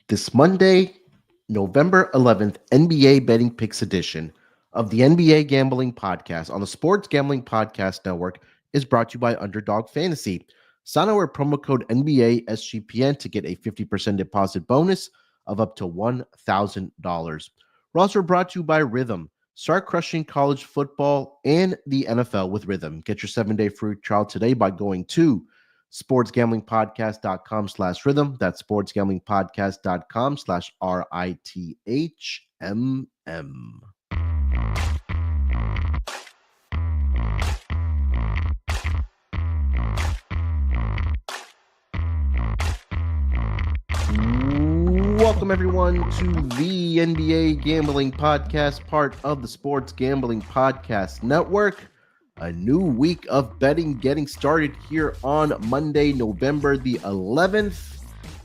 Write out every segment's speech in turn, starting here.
This Monday, November 11th, NBA Betting Picks edition of the NBA Gambling Podcast on the Sports Gambling Podcast Network is brought to you by Underdog Fantasy. Sign our promo code NBA SGPN to get a 50% deposit bonus of up to $1,000. We're also brought to you by Rhythm. Start crushing college football and the NFL with Rhythm. Get your 7-day free trial today by going to sportsgamblingpodcast.com/rhythm. That's sportsgamblingpodcast.com/RITHMM. Welcome, everyone, to the NBA Gambling Podcast, part of the Sports Gambling Podcast Network. A new week of betting getting started here on Monday, November the 11th.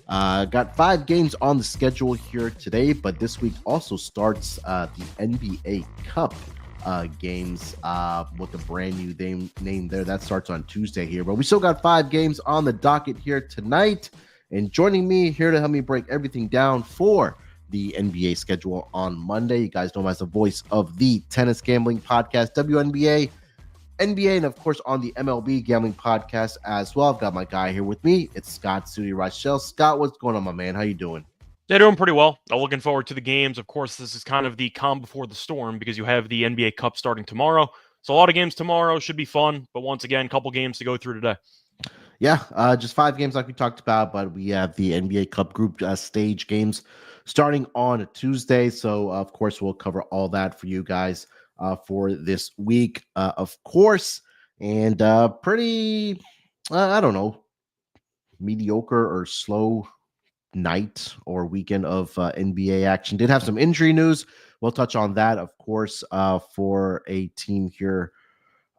Got 5 games on the schedule here today, but this week also starts the NBA Cup games with the brand new name there. That starts on Tuesday here, but we still got 5 games on the docket here tonight. And joining me here to help me break everything down for the NBA schedule on Monday, you guys know him as the voice of the Tennis Gambling Podcast, WNBA, NBA, and of course on the MLB Gambling Podcast as well. I've got my guy here with me. It's Scott Reichel. Scott, what's going on, my man? How you doing? They're doing pretty well. I'm looking forward to the games. Of course, this is kind of the calm before the storm because you have the NBA Cup starting tomorrow. So a lot of games tomorrow should be fun. But once again, a couple games to go through today. Yeah, just 5 games like we talked about, but we have the NBA Cup group stage games starting on Tuesday. So, of course, we'll cover all that for you guys for this week, of course. And pretty, I don't know, mediocre or slow night or weekend of NBA action. Did have some injury news. We'll touch on that, of course, for a team here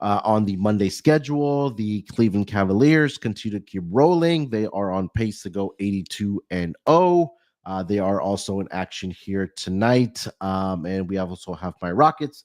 on the Monday schedule. The Cleveland Cavaliers continue to keep rolling. They are on pace to go 82-0. They are also in action here tonight. And we also have my Rockets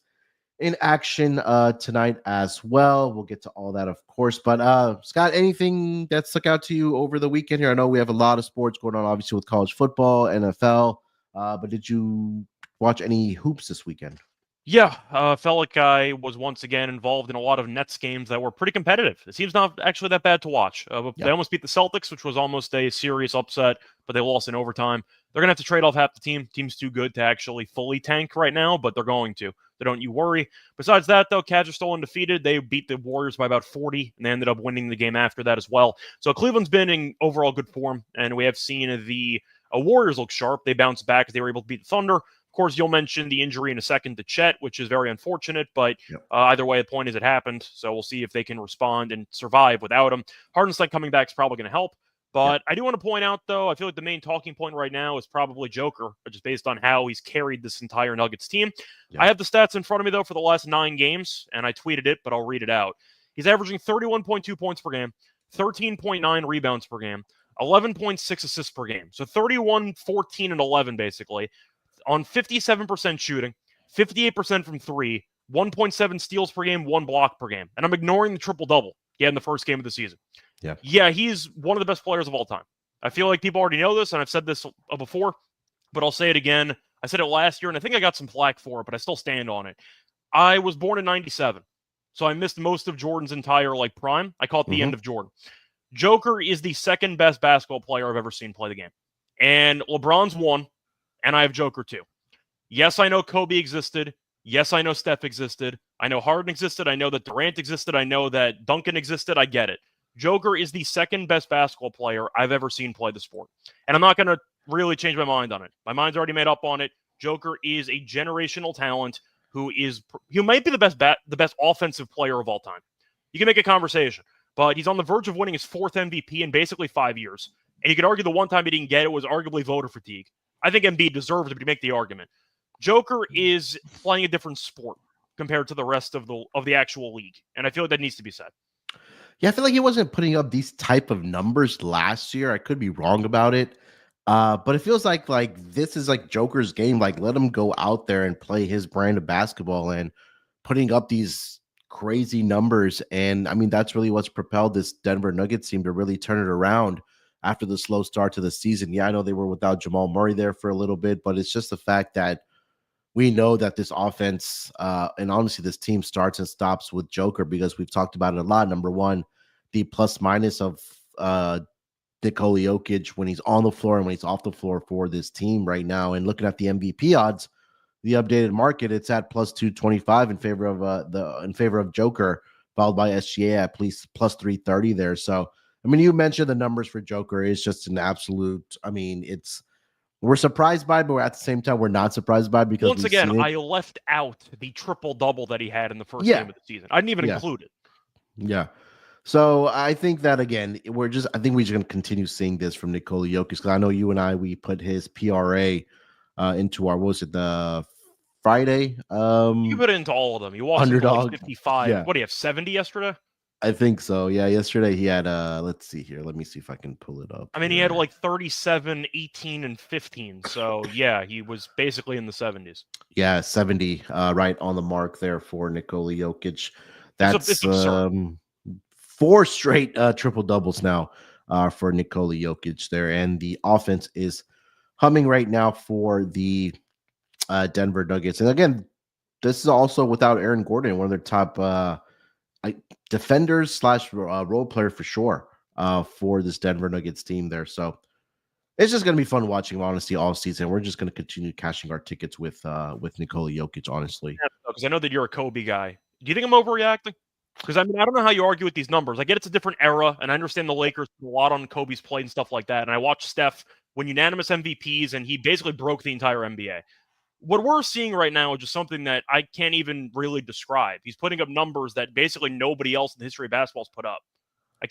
in action tonight as well. We'll get to all that, of course. But Scott, anything that stuck out to you over the weekend here? I know we have a lot of sports going on, obviously, with college football, NFL. But did you watch any hoops this weekend? Yeah, felt like I was once again involved in a lot of Nets games that were pretty competitive. It seems not actually that bad to watch. They almost beat the Celtics, which was almost a serious upset, but they lost in overtime. They're going to have to trade off half the team. Team's too good to actually fully tank right now, but they're going to. So don't you worry. Besides that, though, Cavs are still undefeated. They beat the Warriors by about 40, and they ended up winning the game after that as well. So Cleveland's been in overall good form, and we have seen the Warriors look sharp. They bounced back as they were able to beat the Thunder. Of course, you'll mention the injury in a second to Chet, which is very unfortunate, but either way, the point is it happened, so we'll see if they can respond and survive without him. Hardenstein coming back is probably going to help, but I do want to point out, though, I feel like the main talking point right now is probably Joker, just based on how he's carried this entire Nuggets team. I have the stats in front of me, though, for the last 9 games, and I tweeted it, but I'll read it out. He's averaging 31.2 points per game, 13.9 rebounds per game, 11.6 assists per game, so 31, 14, and 11, basically. On 57% shooting, 58% from 3, 1.7 steals per game, 1 block per game. And I'm ignoring the triple-double he had in the first game of the season. Yeah, he's one of the best players of all time. I feel like people already know this, and I've said this before, but I'll say it again. I said it last year, and I think I got some flack for it, but I still stand on it. I was born in 97, so I missed most of Jordan's entire prime. I call it the end of Jordan. Joker is the second best basketball player I've ever seen play the game. And LeBron's 1. And I have Joker 2. Yes, I know Kobe existed. Yes, I know Steph existed. I know Harden existed. I know that Durant existed. I know that Duncan existed. I get it. Joker is the second best basketball player I've ever seen play the sport. And I'm not going to really change my mind on it. My mind's already made up on it. Joker is a generational talent who might be the best offensive player of all time. You can make a conversation, but he's on the verge of winning his 4th MVP in basically 5 years. And you could argue the one time he didn't get it was arguably voter fatigue. I think Embiid deserves it, but you make the argument. Joker is playing a different sport compared to the rest of the actual league, and I feel like that needs to be said. Yeah, I feel like he wasn't putting up these type of numbers last year. I could be wrong about it, but it feels like this is like Joker's game. Like, let him go out there and play his brand of basketball and putting up these crazy numbers. And I mean, that's really what's propelled this Denver Nuggets team to really turn it around. after the slow start to the season. Yeah, I know they were without Jamal Murray there for a little bit, but it's just the fact that we know that this offense and honestly this team starts and stops with Joker, because we've talked about it a lot. Number one, the plus minus of Nikola Jokic when he's on the floor and when he's off the floor for this team right now. And looking at the MVP odds, the updated market, it's at plus 225 in favor of Joker, followed by SGA at plus 330 there. So I mean, you mentioned the numbers for Joker is just an absolute. I mean, we're surprised by it, but at the same time, we're not surprised by it because once again, I left out the triple-double that he had in the first game of the season. I didn't even include it. Yeah. So I think that, again, I think we're just going to continue seeing this from Nikola Jokic, because I know you and I, we put his PRA into our, what was it, the Friday? You put it into all of them. You walked Underdog like 55. Yeah. What do you have, 70 yesterday? I think so. Yeah, yesterday he had let's see here. Let me see if I can pull it up. I mean, he had like 37, 18, and 15. So yeah, he was basically in the 70s. Yeah, 70 right on the mark there for Nikola Jokic. That's 4 straight triple doubles now for Nikola Jokic there. And the offense is humming right now for the Denver Nuggets. And again, this is also without Aaron Gordon, one of their top defenders / role player for sure for this Denver Nuggets team there. So it's just going to be fun watching him, honestly, all season. We're just going to continue cashing our tickets with Nikola Jokic, honestly. Because I know that you're a Kobe guy. Do you think I'm overreacting? Because I mean, I don't know how you argue with these numbers. I get it's a different era, and I understand the Lakers put a lot on Kobe's plate and stuff like that. And I watched Steph win unanimous MVPs, and he basically broke the entire NBA. What we're seeing right now is just something that I can't even really describe. He's putting up numbers that basically nobody else in the history of basketball has put up. I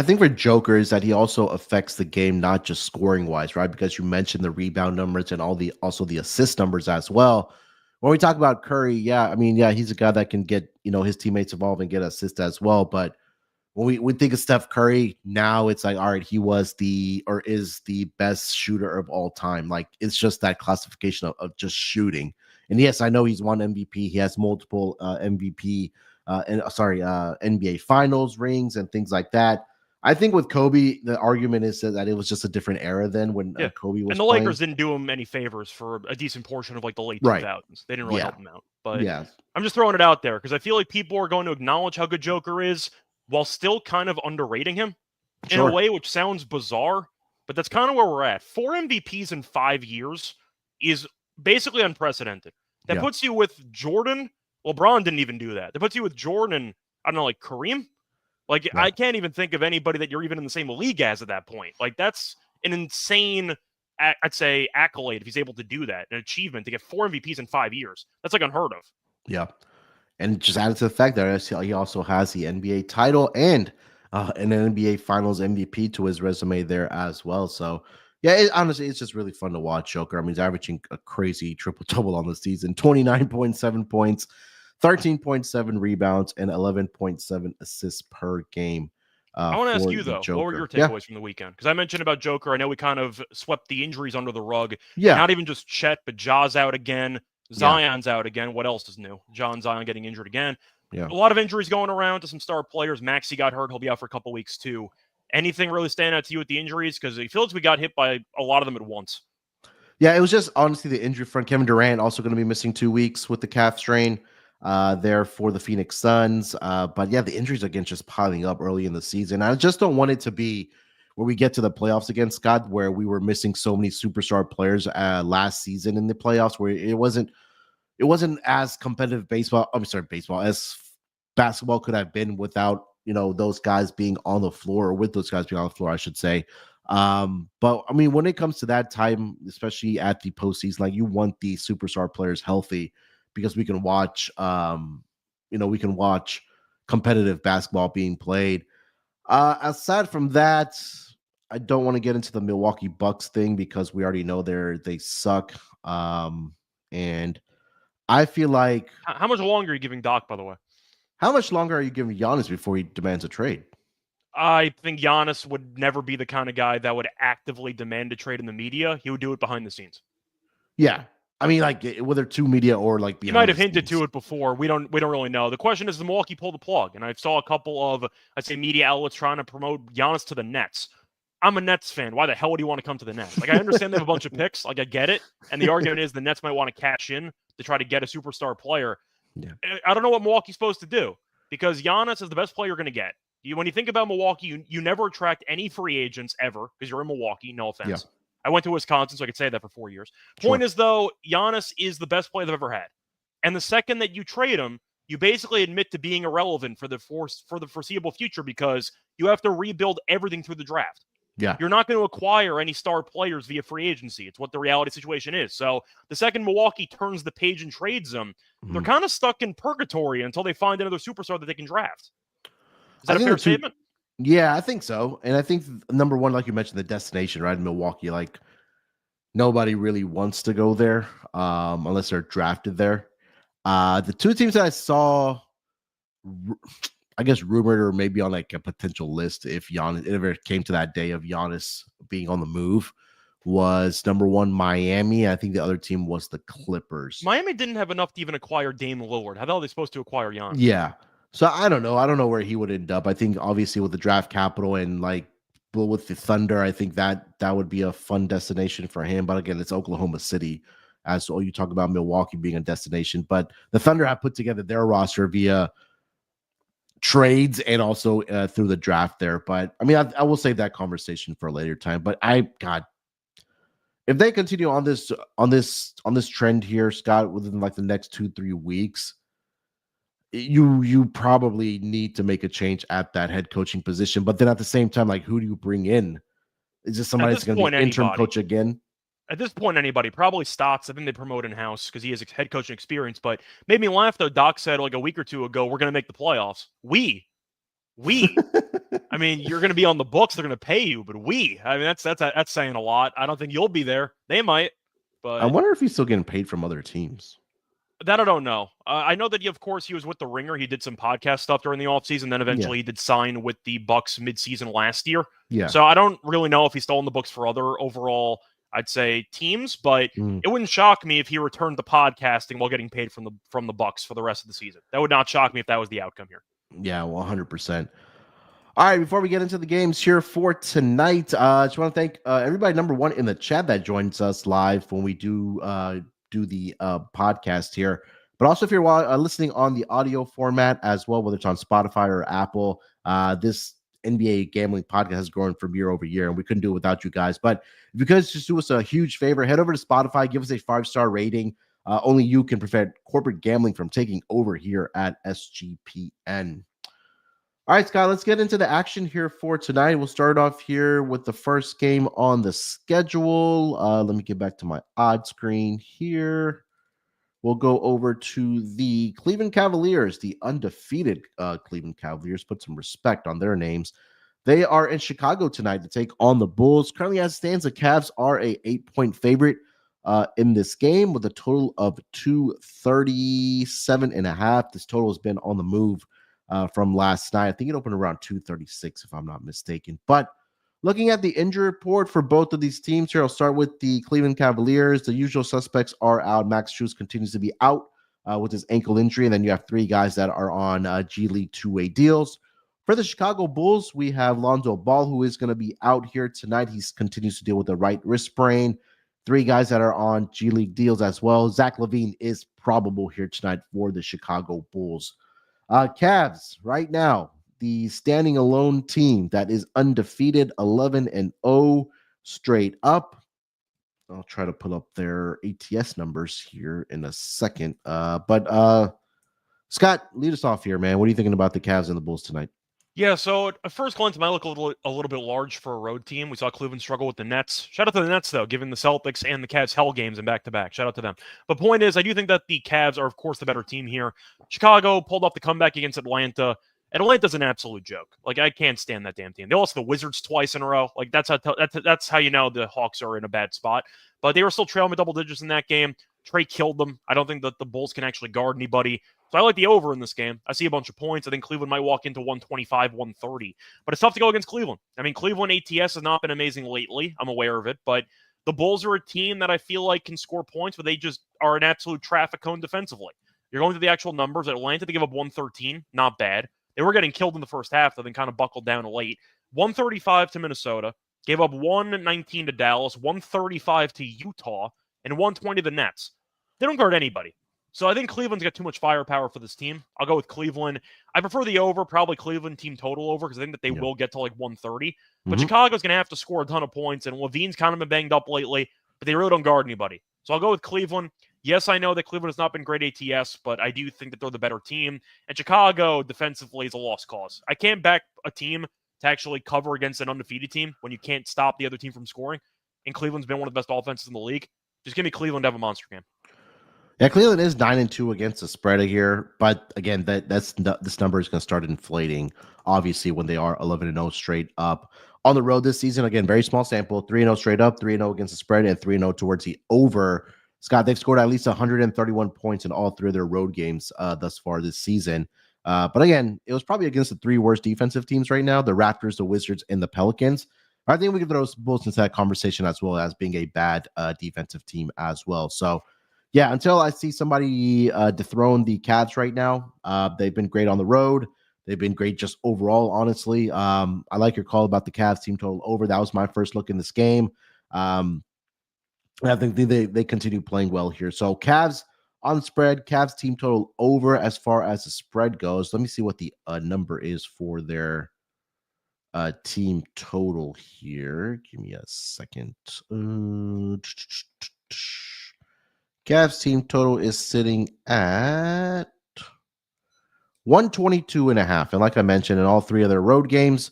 think for Joker is that he also affects the game, not just scoring wise, right? Because you mentioned the rebound numbers and also the assist numbers as well. When we talk about Curry, he's a guy that can get, his teammates involved and get assists as well. But when we think of Steph Curry, now it's like, all right, he is the best shooter of all time. Like, it's just that classification of just shooting. And yes, I know he's won MVP. He has multiple NBA Finals rings and things like that. I think with Kobe, the argument is that it was just a different era then when Kobe was. And the playing. Lakers didn't do him any favors for a decent portion of like the late 2000s. They didn't really help him out. But I'm just throwing it out there because I feel like people are going to acknowledge how good Joker is while still kind of underrating him in a way which sounds bizarre, but that's kind of where we're at. 4 MVPs in 5 years is basically unprecedented. That puts you with Jordan. LeBron didn't even do that. That puts you with Jordan and, I don't know, like Kareem. Like, I can't even think of anybody that you're even in the same league as at that point. Like, that's an insane, I'd say, accolade if he's able to do that, an achievement to get 4 MVPs in 5 years. That's like unheard of. Yeah. And just added to the fact that he also has the NBA title and an NBA Finals MVP to his resume there as well. So, yeah, honestly, it's just really fun to watch Joker. I mean, he's averaging a crazy triple-double on the season, 29.7 points, 13.7 rebounds, and 11.7 assists per game. I want to ask you, though, what were your takeaways from the weekend? Because I mentioned about Joker. I know we kind of swept the injuries under the rug. Yeah. Not even just Chet, but Ja's out again. Zion's out again. What else is new? John Zion getting injured again. Yeah. A lot of injuries going around to some star players. Maxey got hurt. He'll be out for a couple weeks, too. Anything really stand out to you with the injuries? Because it feels like we got hit by a lot of them at once. Yeah, it was just honestly the injury front. Kevin Durant also going to be missing 2 weeks with the calf strain there for the Phoenix Suns. But yeah, the injuries again just piling up early in the season. I just don't want it to be where we get to the playoffs again, Scott, where we were missing so many superstar players last season in the playoffs, where it wasn't as competitive as basketball could have been without those guys being on the floor, or with those guys being on the floor, I should say. But I mean, when it comes to that time, especially at the postseason, like, you want the superstar players healthy because we can watch, competitive basketball being played. Aside from that, I don't want to get into the Milwaukee Bucks thing because we already know they suck. And I feel like, how much longer are you giving Doc, by the way? How much longer are you giving Giannis before he demands a trade? I think Giannis would never be the kind of guy that would actively demand a trade in the media. He would do it behind the scenes. Yeah. I mean, like whether to media or like You behind might have the hinted scenes. to it before. We don't really know. The question is, the Milwaukee pull the plug? And I saw a couple of, I'd say, media outlets trying to promote Giannis to the Nets. I'm a Nets fan. Why the hell would you want to come to the Nets? Like, I understand they have a bunch of picks. Like, I get it. And the argument is the Nets might want to cash in to try to get a superstar player. Yeah. I don't know what Milwaukee's supposed to do, because Giannis is the best player you're going to get. When you think about Milwaukee, you never attract any free agents ever because you're in Milwaukee. No offense. Yeah. I went to Wisconsin, so I could say that for 4 years. Point Sure. is, though, Giannis is the best player they've ever had. And the second that you trade him, you basically admit to being irrelevant for the foreseeable future, because you have to rebuild everything through the draft. Yeah. You're not going to acquire any star players via free agency. It's what the reality situation is. So the second Milwaukee turns the page and trades them, they're kind of stuck in purgatory until they find another superstar that they can draft. Is that a fair statement? Yeah, I think so. And I think number one, like you mentioned, the destination, right? In Milwaukee, like nobody really wants to go there unless they're drafted there. The two teams that I saw, I guess, rumored or maybe on like a potential list if Giannis it ever came to that day of Giannis being on the move, was number one, Miami. I think the other team was the Clippers. Miami didn't have enough to even acquire Dame Lillard. How the hell are they supposed to acquire Giannis? Yeah. So I don't know. I don't know where he would end up. I think obviously with the draft capital and like with the Thunder, I think that would be a fun destination for him. But again, it's Oklahoma City. As you talk about Milwaukee being a destination, but the Thunder have put together their roster via trades and also through the draft there. But I mean, I will save that conversation for a later time. But God, if they continue on this trend here, Scott, within like the next 2-3 weeks, you probably need to make a change at that head coaching position. But then at the same time, like, who do you bring in? Is this somebody that's going to be an interim coach again? At this point, anybody. Probably Stotts. I think they promote in-house because he has head coaching experience. But made me laugh, though. Doc said like a week or two ago, we're going to make the playoffs. We. I mean, you're going to be on the books. They're going to pay you, but I mean, that's saying a lot. I don't think you'll be there. They might. But I wonder if he's still getting paid from other teams. That I don't know. I know that, of course, he was with the Ringer. He did some podcast stuff during the offseason. Then eventually he did sign with the Bucks midseason last year. Yeah. So I don't really know if he's still in the books for other overall, I'd say, teams. But it wouldn't shock me if he returned to podcasting while getting paid from the Bucks for the rest of the season. That would not shock me if that was the outcome here. Yeah, well, 100%. All right, before we get into the games here for tonight, I just want to thank everybody, number one, in the chat that joins us live when we do the podcast here. But also, if you're listening on the audio format as well, whether it's on Spotify or Apple, this NBA gambling podcast has grown from year over year, and we couldn't do it without you guys. But if you guys just do us a huge favor, head over to Spotify, give us a 5-star rating. Only you can prevent corporate gambling from taking over here at SGPN. All right, Scott, let's get into the action here for tonight. We'll start off here with the first game on the schedule. Let me get back to my odd screen here. We'll go over to the Cleveland Cavaliers, the undefeated Cleveland Cavaliers. Put some respect on their names. They are in Chicago tonight to take on the Bulls. Currently, as it stands, the Cavs are a 8-point favorite in this game with a total of 237.5. This total has been on the move from last night. I think it opened around 236, if I'm not mistaken. But looking at the injury report for both of these teams here, I'll start with the Cleveland Cavaliers. The usual suspects are out. Max Strus continues to be out with his ankle injury. And then you have 3 guys that are on G League 2-way deals. For the Chicago Bulls, we have Lonzo Ball, who is going to be out here tonight. He continues to deal with a right wrist sprain. 3 guys that are on G League deals as well. Zach LaVine is probable here tonight for the Chicago Bulls. Cavs, right now, the standing alone team that is undefeated, 11-0 straight up. I'll try to pull up their ATS numbers here in a second. But Scott, lead us off here, man. What are you thinking about the Cavs and the Bulls tonight? Yeah, so at first glance, it might look a little bit large for a road team. We saw Cleveland struggle with the Nets. Shout out to the Nets, though, giving the Celtics and the Cavs hell games in back-to-back. Shout out to them. But point is, I do think that the Cavs are, of course, the better team here. Chicago pulled off the comeback against Atlanta. Atlanta's an absolute joke. Like, I can't stand that damn team. They lost the Wizards twice in a row. Like, that's how you know the Hawks are in a bad spot. But they were still trailing with double digits in that game. Trey killed them. I don't think that the Bulls can actually guard anybody. So I like the over in this game. I see a bunch of points. I think Cleveland might walk into 125, 130. But it's tough to go against Cleveland. I mean, Cleveland ATS has not been amazing lately. I'm aware of it. But The Bulls are a team that I feel like can score points, but they just are an absolute traffic cone defensively. You're going to the actual numbers. Atlanta, they give up 113. Not bad. They were getting killed in the first half, though, then kind of buckled down late. 135 to Minnesota. Gave up 119 to Dallas, 135 to Utah, and 120 to the Nets. They don't guard anybody. So I think Cleveland's got too much firepower for this team. I'll go with Cleveland. I prefer the over, probably Cleveland team total over, because I think that they will get to like 130. But Chicago's going to have to score a ton of points, and Levine's kind of been banged up lately, but they really don't guard anybody. So I'll go with Cleveland. Yes, I know that Cleveland has not been great ATS, but I do think that they're the better team. And Chicago, defensively, is a lost cause. I can't back a team to actually cover against an undefeated team when you can't stop the other team from scoring. And Cleveland's been one of the best offenses in the league. Just give me Cleveland to have a monster game. Yeah, Cleveland is 9-2 against the spread here, but again, this number is going to start inflating, obviously, when they are 11-0 straight up on the road this season. Again, very small sample, 3-0 straight up, 3-0 against the spread, and 3-0 towards the over. Scott, they've scored at least 131 points in all three of their road games thus far this season. But again, it was probably against the three worst defensive teams right now, the Raptors, the Wizards, and the Pelicans. I think we can throw Bulls into that conversation as well as being a bad defensive team as well. So, yeah, until I see somebody dethrone the Cavs right now, they've been great on the road. They've been great just overall, honestly. I like your call about the Cavs team total over. That was my first look in this game. I think they continue playing well here. So Cavs on spread, Cavs team total over as far as the spread goes. Let me see what the number is for their team total here. Give me a second. Cavs team total is sitting at 122.5. And like I mentioned, in all three of their road games,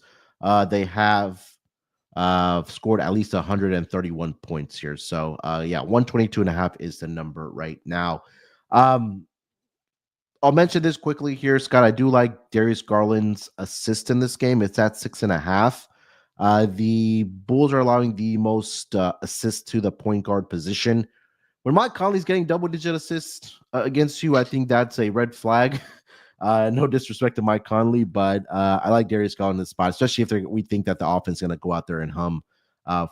they have scored at least 131 points here. So, 122.5 is the number right now. I'll mention this quickly here, Scott. I do like Darius Garland's assist in this game. It's at 6.5. The Bulls are allowing the most assists to the point guard position. When Mike Conley's getting double-digit assists against you, I think that's a red flag. No disrespect to Mike Conley, but I like Darius Garland in this spot, especially if we think that the offense is going to go out there and hum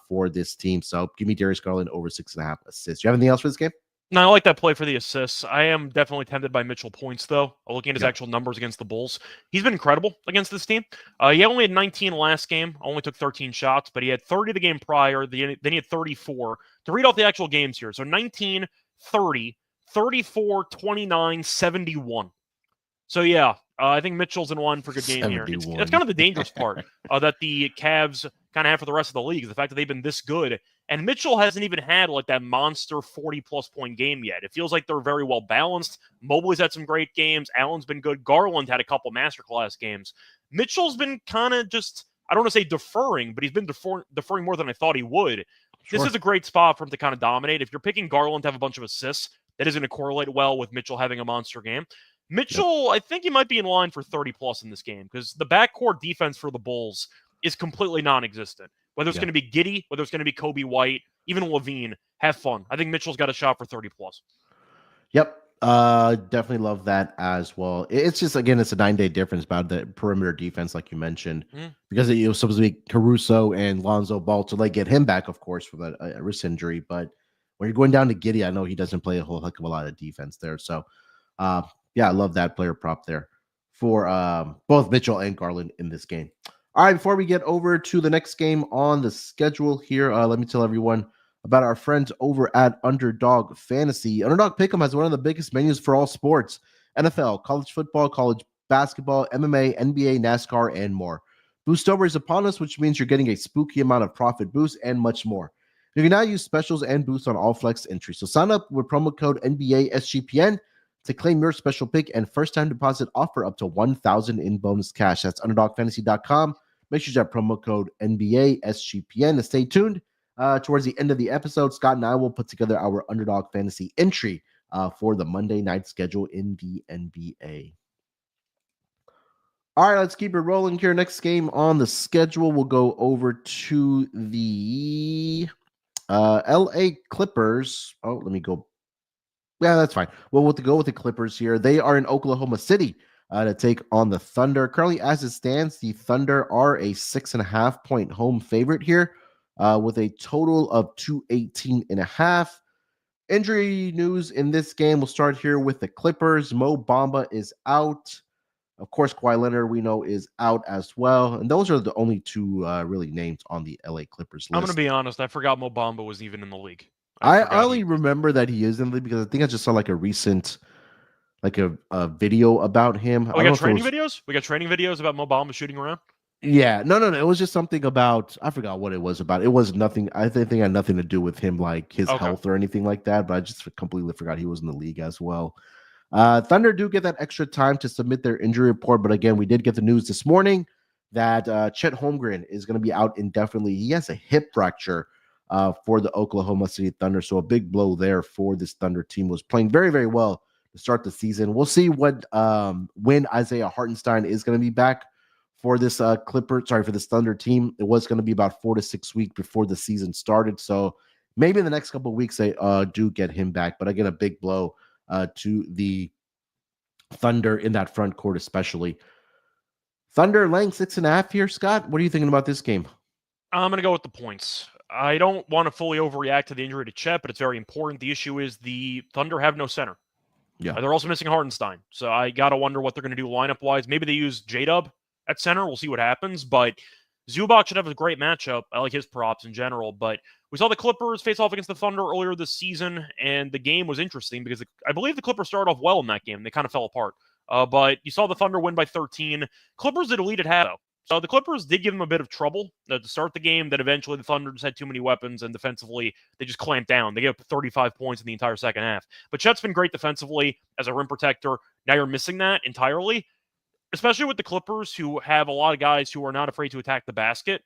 for this team. So give me Darius Garland over 6.5 assists. You have anything else for this game? No, I like that play for the assists. I am definitely tempted by Mitchell points, though. Looking at his actual numbers against the Bulls, he's been incredible against this team. He only had 19 last game, only took 13 shots, but he had 30 the game prior. Then he had 34. To read off the actual games here, so 19, 30, 34, 29, 71. So, yeah, I think Mitchell's in one for a good game here. That's kind of the dangerous part that the Cavs kind of have for the rest of the league, is the fact that they've been this good. And Mitchell hasn't even had like that monster 40-plus point game yet. It feels like they're very well balanced. Mobley's had some great games. Allen's been good. Garland had a couple masterclass games. Mitchell's been kind of just, I don't want to say deferring, but he's been deferring more than I thought he would. Sure. This is a great spot for him to kind of dominate. If you're picking Garland to have a bunch of assists, that is going to correlate well with Mitchell having a monster game. Mitchell, I think he might be in line for 30-plus in this game, because the backcourt defense for the Bulls is completely non-existent. Whether it's going to be Giddey, whether it's going to be Kobe White, even Levine, have fun. I think Mitchell's got a shot for 30-plus. Yep. Definitely love that as well. It's just, again, it's a 9-day difference about the perimeter defense, like you mentioned, because it was supposed to be Caruso and Lonzo Ball to like get him back, of course, from a wrist injury. But when you're going down to Giddey, I know he doesn't play a whole heck of a lot of defense there. So, I love that player prop there for both Mitchell and Garland in this game. All right, before we get over to the next game on the schedule here, let me tell everyone about our friends over at Underdog Fantasy. Underdog Pick'em has one of the biggest menus for all sports: NFL, college football, college basketball, MMA, NBA, NASCAR, and more. Boostober is upon us, which means you're getting a spooky amount of profit boost and much more. You can now use specials and boosts on all flex entries. So sign up with promo code NBA SGPN to claim your special pick and first-time deposit offer up to $1,000 in bonus cash. That's UnderdogFantasy.com. Make sure you have promo code NBA SGPN. And stay tuned. Towards the end of the episode, Scott and I will put together our Underdog Fantasy entry for the Monday night schedule in the NBA. All right, let's keep it rolling here. Next game on the schedule, we'll go over to the LA Clippers. Oh, let me go. Yeah, that's fine. Well, we'll go with the Clippers here. They are in Oklahoma City to take on the Thunder. Currently, as it stands, the Thunder are a 6.5-point home favorite here. with a total of 218.5. Injury news in this game. We'll start here with the Clippers. Mo Bamba is out. Of course, Kawhi Leonard, we know, is out as well. And those are the only two really names on the LA Clippers list. I'm going to be honest. I forgot Mo Bamba was even in the league. I only remember that he is in the league because I think I just saw like a recent, like a video about him. Oh, we got training videos? We got training videos about Mo Bamba shooting around? Yeah. No. It was just something about, I forgot what it was about. It was nothing. I think it had nothing to do with him, like his health or anything like that. But I just completely forgot he was in the league as well. Thunder do get that extra time to submit their injury report. But again, we did get the news this morning that Chet Holmgren is going to be out indefinitely. He has a hip fracture for the Oklahoma City Thunder. So a big blow there for this Thunder team. Was playing very, very well to start the season. We'll see when Isaiah Hartenstein is going to be back for this for this Thunder team. It was going to be about 4 to 6 weeks before the season started. So maybe in the next couple of weeks, they do get him back. But again, a big blow to the Thunder in that front court, especially. Thunder laying 6.5 here, Scott. What are you thinking about this game? I'm going to go with the points. I don't want to fully overreact to the injury to Chet, but it's very important. The issue is the Thunder have no center. Yeah. They're also missing Hartenstein. So I got to wonder what they're going to do lineup-wise. Maybe they use J-Dub at center. We'll see what happens. But Zubac should have a great matchup. I like his props in general. But we saw the Clippers face off against the Thunder earlier this season, and the game was interesting because I believe the Clippers started off well in that game. They kind of fell apart. But you saw the Thunder win by 13. Clippers did a lead at half, though. So the Clippers did give them a bit of trouble to start the game. That eventually the Thunder just had too many weapons, and defensively they just clamped down. They gave up 35 points in the entire second half. But Chet's been great defensively as a rim protector. Now you're missing that entirely, especially with the Clippers, who have a lot of guys who are not afraid to attack the basket.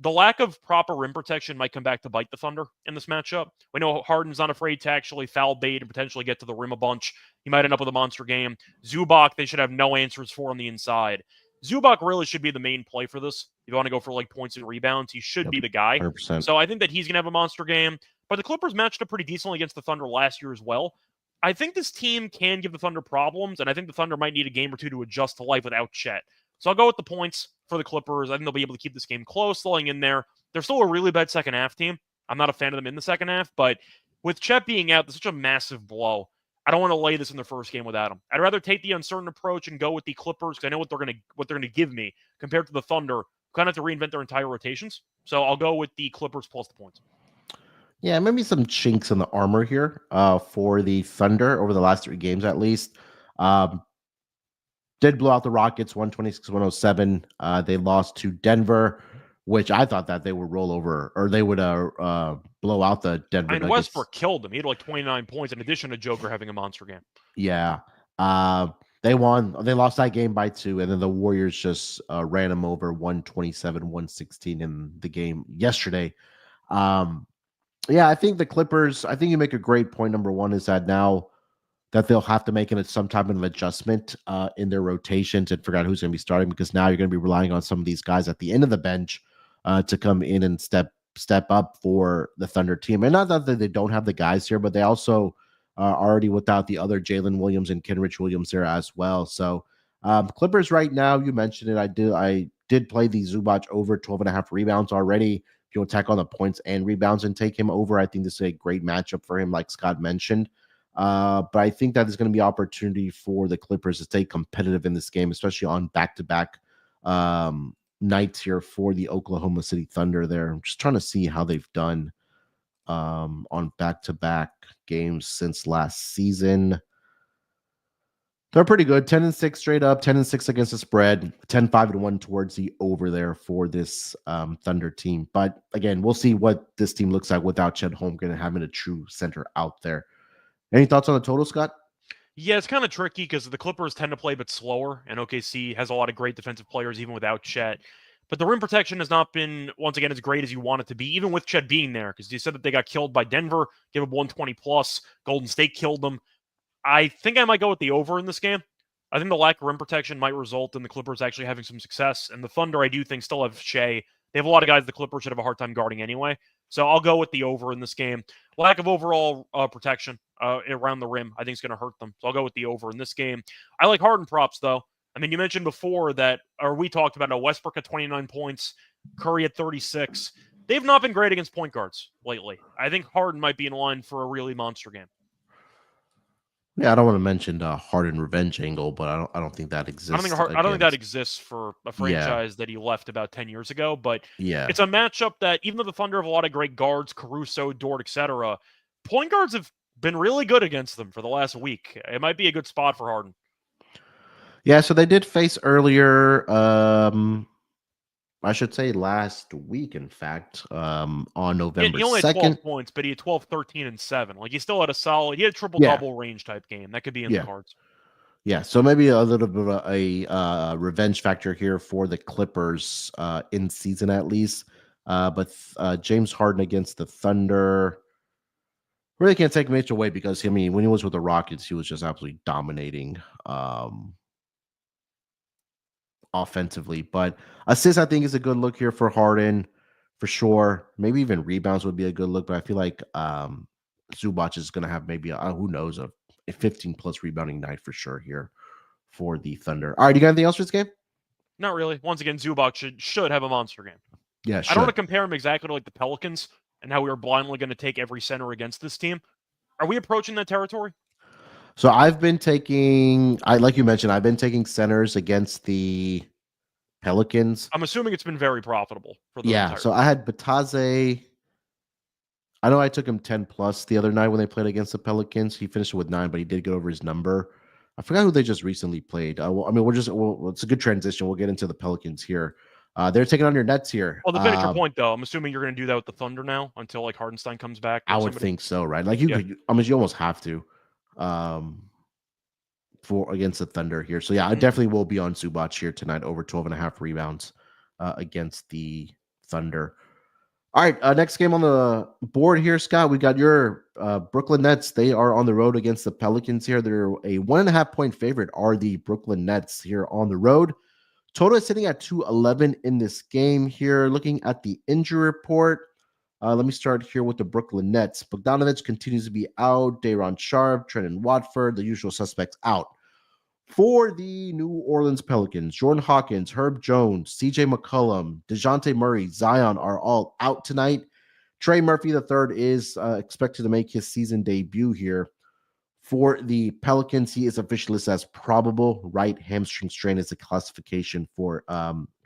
The lack of proper rim protection might come back to bite the Thunder in this matchup. We know Harden's not afraid to actually foul bait and potentially get to the rim a bunch. He might end up with a monster game. Zubac, they should have no answers for on the inside. Zubac really should be the main play for this. If you want to go for like points and rebounds, he should be the guy. 100%. So I think that he's going to have a monster game. But the Clippers matched up pretty decently against the Thunder last year as well. I think this team can give the Thunder problems, and I think the Thunder might need a game or two to adjust to life without Chet. So I'll go with the points for the Clippers. I think they'll be able to keep this game close, slowing in there. They're still a really bad second half team. I'm not a fan of them in the second half, but with Chet being out, that's such a massive blow. I don't want to lay this in their first game without him. I'd rather take the uncertain approach and go with the Clippers because I know what they're going to give me compared to the Thunder, who kind of have to reinvent their entire rotations. So I'll go with the Clippers plus the points. Yeah, maybe some chinks in the armor here for the Thunder over the last 3 games at least. Did blow out the Rockets 126-107. They lost to Denver, which I thought that they would roll over or they would blow out the Denver Nuggets. Westbrook killed them. He had like 29 points in addition to Joker having a monster game. Yeah. They won. They lost that game by 2, and then the Warriors just ran them over 127-116 in the game yesterday. Yeah, I think the Clippers, I think you make a great point. Number one is that now that they'll have to make some type of adjustment in their rotations and figure out who's going to be starting, because now you're going to be relying on some of these guys at the end of the bench to come in and step up for the Thunder team. And not that they don't have the guys here, but they also are already without the other Jalen Williams and Kenrich Williams there as well. So Clippers right now, you mentioned it. I did play the Zubac over 12.5 rebounds already. If you attack on the points and rebounds and take him over, I think this is a great matchup for him, like Scott mentioned. But I think that there's going to be opportunity for the Clippers to stay competitive in this game, especially on back-to-back nights here for the Oklahoma City Thunder there. I'm just trying to see how they've done on back-to-back games since last season. They're pretty good. 10-6 straight up, 10-6 against the spread, 10-5-1 towards the over there for this Thunder team. But again, we'll see what this team looks like without Chet Holmgren and having a true center out there. Any thoughts on the total, Scott? Yeah, it's kind of tricky because the Clippers tend to play a bit slower, and OKC has a lot of great defensive players even without Chet. But the rim protection has not been, once again, as great as you want it to be, even with Chet being there, because you said that they got killed by Denver, gave up 120+. Golden State killed them. I think I might go with the over in this game. I think the lack of rim protection might result in the Clippers actually having some success. And the Thunder, I do think, still have Shea. They have a lot of guys the Clippers should have a hard time guarding anyway. So I'll go with the over in this game. Lack of overall protection around the rim, I think, is going to hurt them. So I'll go with the over in this game. I like Harden props, though. I mean, you mentioned before that, or we talked about Westbrook at 29 points, Curry at 36. they've not been great against point guards lately. I think Harden might be in line for a really monster game. Yeah, I don't want to mention the Harden revenge angle, but I don't think that exists. I don't think that exists for a franchise that he left about 10 years ago. But it's a matchup that even though the Thunder have a lot of great guards, Caruso, Dort, etc., point guards have been really good against them for the last week. It might be a good spot for Harden. Yeah, so they did face earlier. I should say last week, in fact, on November 2nd. He only had 12 points, but he had 12, 13, and 7. Like, he still had he had a triple-double range type game. That could be in the cards. Yeah, so maybe a little bit of a revenge factor here for the Clippers in season at least. But James Harden against the Thunder really can't take much away because, I mean, when he was with the Rockets, he was just absolutely dominating offensively. But assists, I think, is a good look here for Harden for sure. Maybe even rebounds would be a good look, but I feel like Zubac is going to have maybe who knows, a 15 plus rebounding night for sure here for the Thunder. All right, you got anything else for this game? Not really. Once again, Zubac should have a monster game. Yeah, I don't want to compare him exactly to like the Pelicans and how we were blindly going to take every center against this team. Are we approaching that territory? So I've been taking, like you mentioned, I've been taking centers against the Pelicans. I'm assuming it's been very profitable for the entire so I had Bataze. I know I took him 10 plus the other night when they played against the Pelicans. He finished with 9, but he did go over his number. I forgot who they just recently played. I mean, it's a good transition. We'll get into the Pelicans here. They're taking on your Nets here. Well, to finish your point, though, I'm assuming you're going to do that with the Thunder now until like Hardenstein comes back. I would think so, right? Like you almost have to for against the Thunder here. So yeah, I definitely will be on Zubac here tonight over 12.5 rebounds against the Thunder. All right, next game on the board here, Scott. We got your Brooklyn Nets. They are on the road against the Pelicans here. They're a 1.5 point favorite. Are the Brooklyn Nets here on the road? Total is sitting at 211 in this game here. Looking at the injury report, let me start here with the Brooklyn Nets. Bogdanović continues to be out. Day'Ron Sharpe, Trendon Watford, the usual suspects out. For the New Orleans Pelicans, Jordan Hawkins, Herb Jones, CJ McCollum, DeJounte Murray, Zion are all out tonight. Trey Murphy III is expected to make his season debut here. For the Pelicans, he is officially listed as probable right hamstring strain is the classification for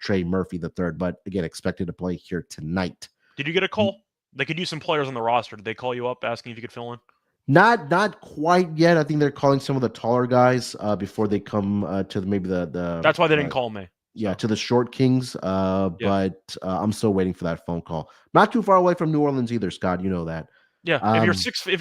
Trey Murphy III, but again, expected to play here tonight. Did you get a call? They could use some players on the roster. Did they call you up asking if you could fill in? Not quite yet. I think they're calling some of the taller guys before they come to maybe the. That's why they didn't call me. Yeah, to the short kings. But I'm still waiting for that phone call. Not too far away from New Orleans either, Scott. You know that. Yeah, if you're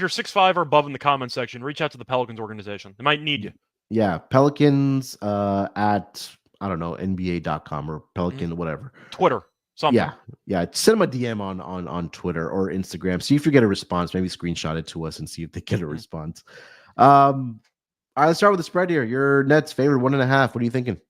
6'5" or above in the comment section, reach out to the Pelicans organization. They might need you. Yeah, Pelicans at I don't know NBA.com or Pelican whatever. Twitter. Something. Yeah. Send them a DM on Twitter or Instagram. See if you get a response. Maybe screenshot it to us and see if they get a response. All right, let's start with the spread here. Your Nets favored 1.5. What are you thinking?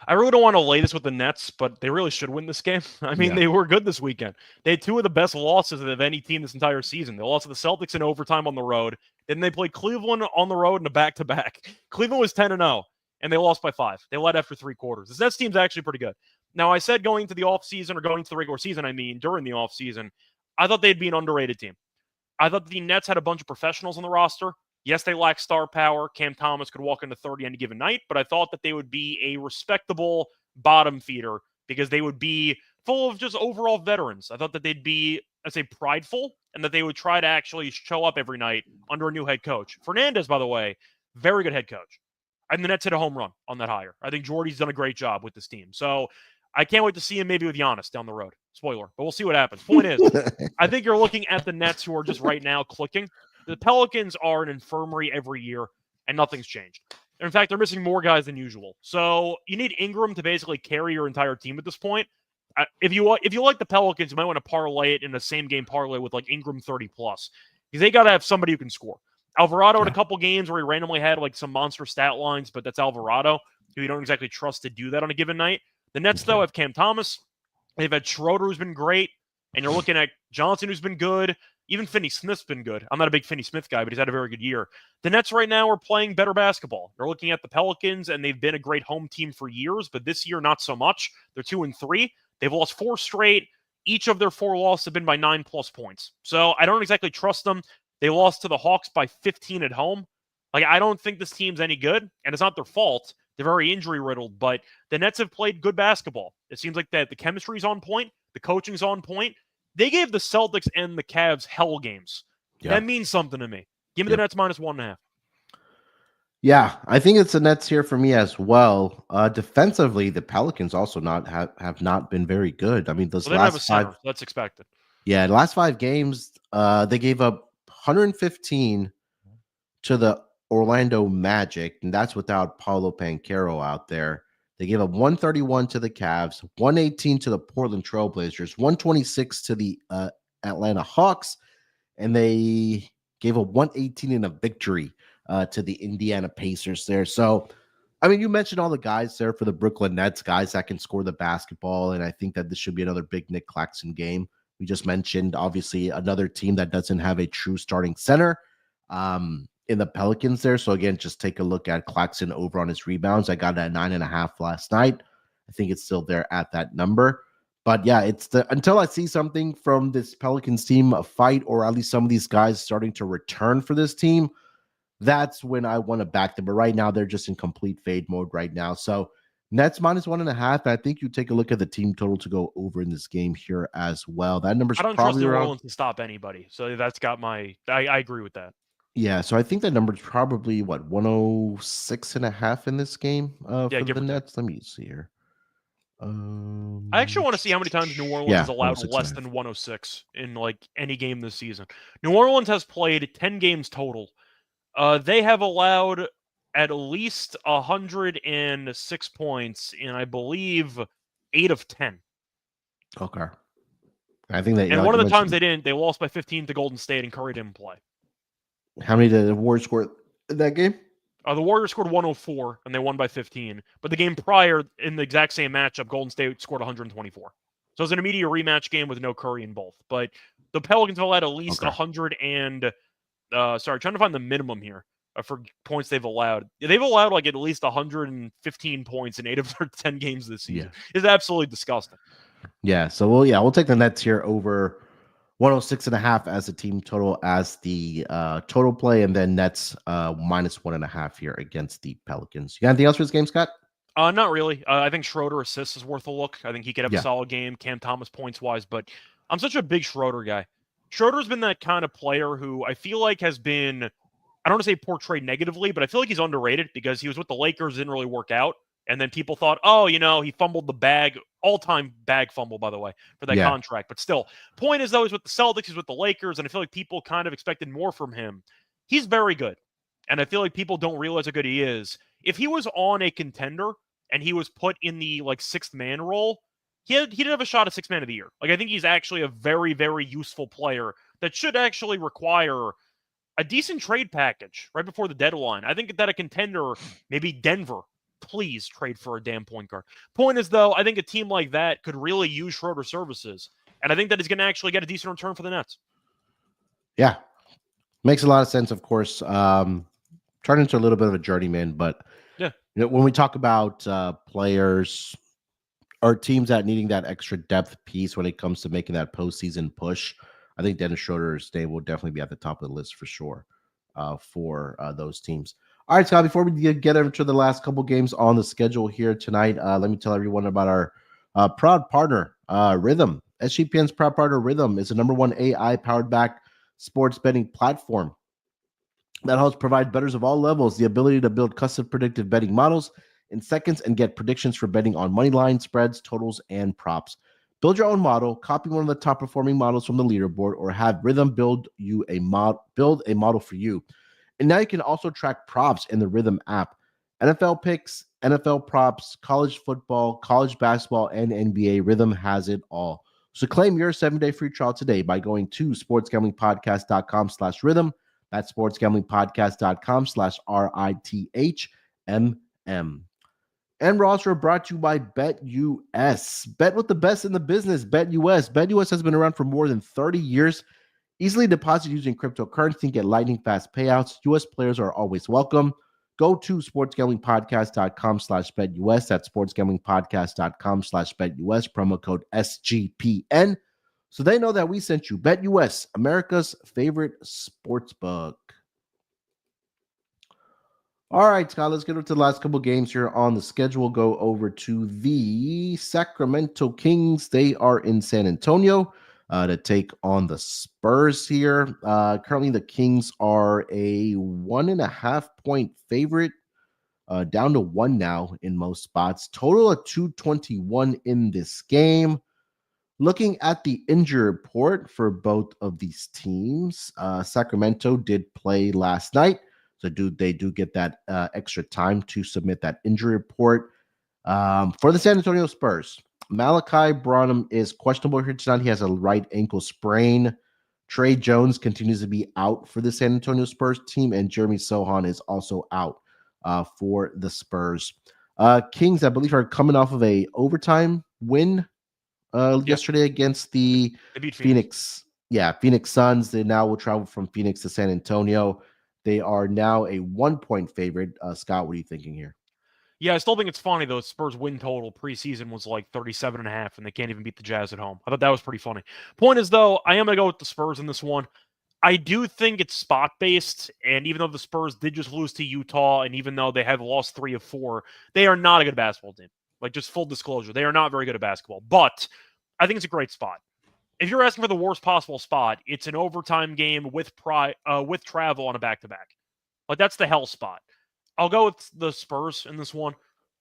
I really don't want to lay this with the Nets, but they really should win this game. I mean, they were good this weekend. They had 2 of the best losses of any team this entire season. They lost to the Celtics in overtime on the road. Then they played Cleveland on the road in a back-to-back. Cleveland was 10-0, and they lost by 5. They led after 3 quarters. This Nets team's actually pretty good. Now, I said going into the offseason, or going into the regular season, during the offseason, I thought they'd be an underrated team. I thought the Nets had a bunch of professionals on the roster. Yes, they lack star power. Cam Thomas could walk into 30 any given night, but I thought that they would be a respectable bottom feeder because they would be full of just overall veterans. I thought that they'd be, I'd say, prideful, and that they would try to actually show up every night under a new head coach. Fernandez, by the way, very good head coach. And the Nets hit a home run on that hire. I think Jordy's done a great job with this team. So I can't wait to see him maybe with Giannis down the road. Spoiler, but we'll see what happens. Point is, I think you're looking at the Nets who are just right now clicking. The Pelicans are an infirmary every year, and nothing's changed. In fact, they're missing more guys than usual. So you need Ingram to basically carry your entire team at this point. If you like the Pelicans, you might want to parlay it in a same-game parlay with like Ingram 30+. Because they got to have somebody who can score. Alvarado had a couple games where he randomly had like some monster stat lines, but that's Alvarado, who you don't exactly trust to do that on a given night. The Nets, though, have Cam Thomas. They've had Schroeder, who's been great. And you're looking at Johnson, who's been good. Even Finney Smith's been good. I'm not a big Finney Smith guy, but he's had a very good year. The Nets right now are playing better basketball. They're looking at the Pelicans, and they've been a great home team for years, but this year, not so much. They're 2-3. They've lost 4 straight. each of their 4 losses have been by 9+ points. So I don't exactly trust them. They lost to the Hawks by 15 at home. Like, I don't think this team's any good, and it's not their fault. They're very injury-riddled, but the Nets have played good basketball. It seems like that the chemistry's on point, the coaching's on point. They gave the Celtics and the Cavs hell games. Yep. That means something to me. Give me the Nets -1.5. Yeah, I think it's the Nets here for me as well. Defensively, the Pelicans also have not been very good. I mean, those last 5, that's expected. Yeah, the last 5 games, they gave up 115 to the Orlando Magic, and that's without Paulo Banchero out there. They gave up 131 to the Cavs, 118 to the Portland Trailblazers, 126 to the Atlanta Hawks, and they gave up 118 in a victory to the Indiana Pacers there. So, I mean, you mentioned all the guys there for the Brooklyn Nets, guys that can score the basketball, and I think that this should be another big Nick Claxton game. We just mentioned, obviously, another team that doesn't have a true starting center in the Pelicans there. So, again, just take a look at Claxton over on his rebounds. I got it at 9.5 last night. I think it's still there at that number. But, yeah, it's until I see something from this Pelicans team, a fight, or at least some of these guys starting to return for this team, that's when I want to back them. But right now, they're just in complete fade mode right now. So, Nets -1.5. I think you take a look at the team total to go over in this game here as well. That number's probably trust New around. Orleans to stop anybody. So that's got my. I agree with that. Yeah, so I think that number's probably 106.5 in this game for the Nets. Let me see here. I actually want to see how many times New Orleans has allowed less than 106 in like any game this season. New Orleans has played 10 games total. They have allowed at least 106 points in, I believe, 8 of 10. Okay. I think that. And one of the times they lost by 15 to Golden State, and Curry didn't play. How many did the Warriors score in that game? The Warriors scored 104, and they won by 15. But the game prior, in the exact same matchup, Golden State scored 124. So it was an immediate rematch game with no Curry in both. But the Pelicans have allowed at least 100 and... trying to find the minimum here for points they've allowed. They've allowed like at least 115 points in 8 of their 10 games this season. Yeah. It's absolutely disgusting. Yeah, so we'll take the Nets here over 106.5 as the team total, as the total play, and then Nets -1.5 here against the Pelicans. You got anything else for this game, Scott? Not really. I think Schroeder assists is worth a look. I think he could have a solid game, Cam Thomas points wise, but I'm such a big Schroeder guy. Schroeder's been that kind of player who I feel like has been, I don't want to say portrayed negatively, but I feel like he's underrated because he was with the Lakers, didn't really work out. And then people thought, oh, he fumbled the bag, all-time bag fumble, by the way, for that contract. But still, point is, though, he's with the Celtics, he's with the Lakers, and I feel like people kind of expected more from him. He's very good. And I feel like people don't realize how good he is. If he was on a contender and he was put in the, sixth man role, he did have a shot at sixth man of the year. I think he's actually a very, very useful player that should actually require a decent trade package right before the deadline. I think that a contender, maybe Denver, please trade for a damn point guard. Point is, though, I think a team like that could really use Schroeder services. And I think that he's going to actually get a decent return for the Nets. Yeah. Makes a lot of sense, of course. Turned into a little bit of a journeyman, but when we talk about players or teams that needing that extra depth piece when it comes to making that postseason push, I think Dennis Schroeder's name will definitely be at the top of the list for sure for those teams. All right, Scott, before we get into the last couple games on the schedule here tonight, let me tell everyone about our proud partner, Rhythm. SGPN's proud partner, Rhythm, is the #1 AI-powered back sports betting platform that helps provide bettors of all levels the ability to build custom predictive betting models in seconds and get predictions for betting on money line, spreads, totals, and props. Build your own model, copy one of the top performing models from the leaderboard, or have Rhythm build a model for you. And now you can also track props in the Rhythm app. NFL picks, NFL props, college football, college basketball, and NBA. Rhythm has it all. So claim your 7-day free trial today by going to sportsgamblingpodcast.com/rhythm. That's sportsgamblingpodcast.com/RITHMM. And we're also brought to you by BetUS. Bet with the best in the business, BetUS. BetUS has been around for more than 30 years. Easily deposit using cryptocurrency and get lightning fast payouts. U.S. players are always welcome. Go to sportsgamblingpodcast.com/BetUS. That's sportsgamblingpodcast.com/BetUS. Promo code SGPN so they know that we sent you. BetUS, America's favorite sports book. All right, Scott, let's get into the last couple games here on the schedule. Go over to the Sacramento Kings. They are in San Antonio to take on the Spurs here. Currently, the Kings are a 1.5-point favorite, down to 1 now in most spots. Total of 221 in this game. Looking at the injury report for both of these teams, Sacramento did play last night. So they do get that extra time to submit that injury report. For the San Antonio Spurs, Malachi Branham is questionable here tonight. He has a right ankle sprain. Trey Jones continues to be out for the San Antonio Spurs team, and Jeremy Sohan is also out for the Spurs. Kings, I believe, are coming off of a overtime win yesterday against the Phoenix. Yeah, Phoenix Suns. They now will travel from Phoenix to San Antonio. They are now a 1-point favorite. Scott, what are you thinking here? Yeah, I still think it's funny, though. Spurs win total preseason was like 37.5, and they can't even beat the Jazz at home. I thought that was pretty funny. Point is, though, I am going to go with the Spurs in this one. I do think it's spot-based, and even though the Spurs did just lose to Utah, and even though they have lost 3 of 4, they are not a good basketball team. Like, just full disclosure, they are not very good at basketball. But I think it's a great spot. If you're asking for the worst possible spot, it's an overtime game with travel on a back-to-back. Like, that's the hell spot. I'll go with the Spurs in this one.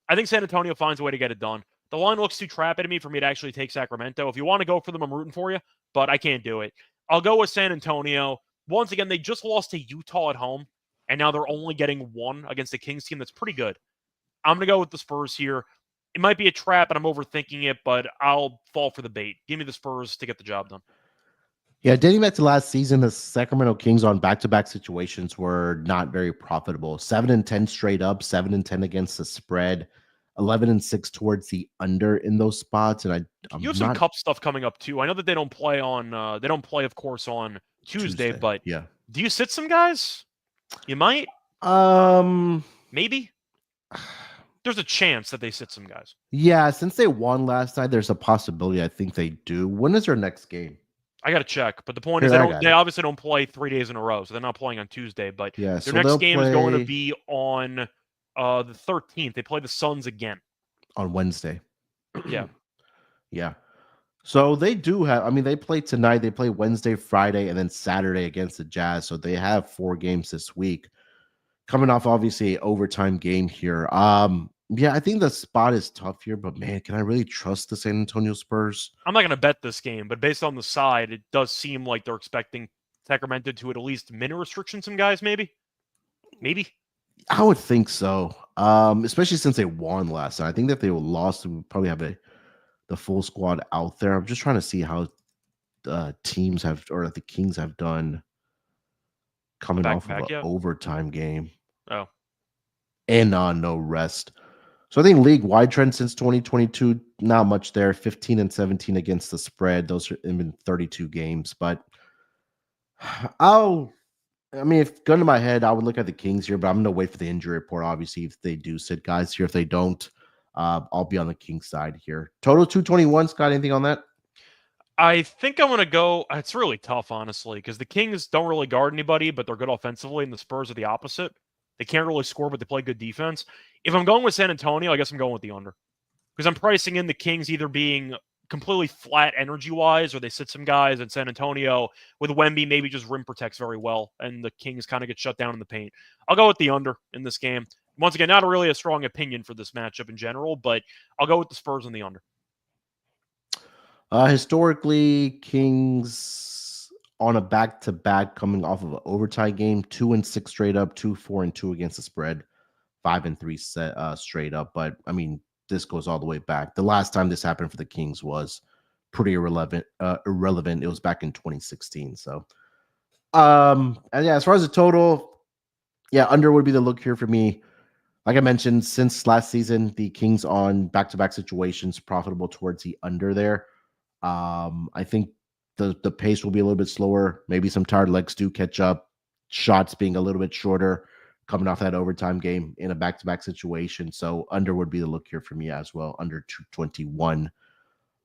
I think San Antonio finds a way to get it done. The line looks too trappy to me for me to actually take Sacramento. If you want to go for them, I'm rooting for you, but I can't do it. I'll go with San Antonio. Once again, they just lost to Utah at home, and now they're only getting 1 against the Kings team. That's pretty good. I'm going to go with the Spurs here. It might be a trap, and I'm overthinking it, but I'll fall for the bait. Give me the Spurs to get the job done. Yeah, dating back to last season, the Sacramento Kings on back-to-back situations were not very profitable. 7-10 straight up, 7-10 against the spread, 11-6 towards the under in those spots. And you have some cup stuff coming up too. I know that they don't play on, of course, on Tuesday, but yeah, do you sit some guys? You might. Maybe. There's a chance that they sit some guys. Yeah, since they won last night, there's a possibility. I think they do. When is their next game? I got to check, but the point is they obviously don't play 3 days in a row, so they're not playing on Tuesday. But their next game is going to be on the 13th. They play the Suns again on Wednesday. Yeah. Yeah. So they do have. I mean, they play tonight. They play Wednesday, Friday, and then Saturday against the Jazz. So they have 4 games this week. Coming off obviously an overtime game here. Yeah, I think the spot is tough here, but man, can I really trust the San Antonio Spurs? I'm not going to bet this game, but based on the side, it does seem like they're expecting Sacramento to at least minute restriction some guys, maybe? Maybe? I would think so, especially since they won last night. I think that if they lost, we would probably have the full squad out there. I'm just trying to see how teams have, or the Kings have done coming off of an overtime game. Oh. And no rest. So I think league-wide trend since 2022, not much there. 15-17 against the spread. Those have been 32 games. But if gun to my head, I would look at the Kings here, but I'm going to wait for the injury report, obviously, if they do sit guys here. If they don't, I'll be on the Kings side here. Total 221. Scott, anything on that? I think I'm going to go. It's really tough, honestly, because the Kings don't really guard anybody, but they're good offensively, and the Spurs are the opposite. They can't really score, but they play good defense. If I'm going with San Antonio, I guess I'm going with the under. Because I'm pricing in the Kings either being completely flat energy-wise, or they sit some guys, and San Antonio, with Wemby, maybe just rim protects very well, and the Kings kind of get shut down in the paint. I'll go with the under in this game. Once again, not really a strong opinion for this matchup in general, but I'll go with the Spurs and the under. Historically, Kings on a back-to-back coming off of an overtime game, 2-6 straight up, 2-4-2 against the spread, 5-3 straight up. But I mean, this goes all the way back. The last time this happened for the Kings was pretty irrelevant. It was back in 2016. So, and yeah, as far as the total, yeah, under would be the look here for me. Like I mentioned, since last season, the Kings on back-to-back situations profitable towards the under there. I think the pace will be a little bit slower. Maybe some tired legs do catch up. Shots being a little bit shorter, coming off that overtime game in a back-to-back situation. So under would be the look here for me as well, under 221.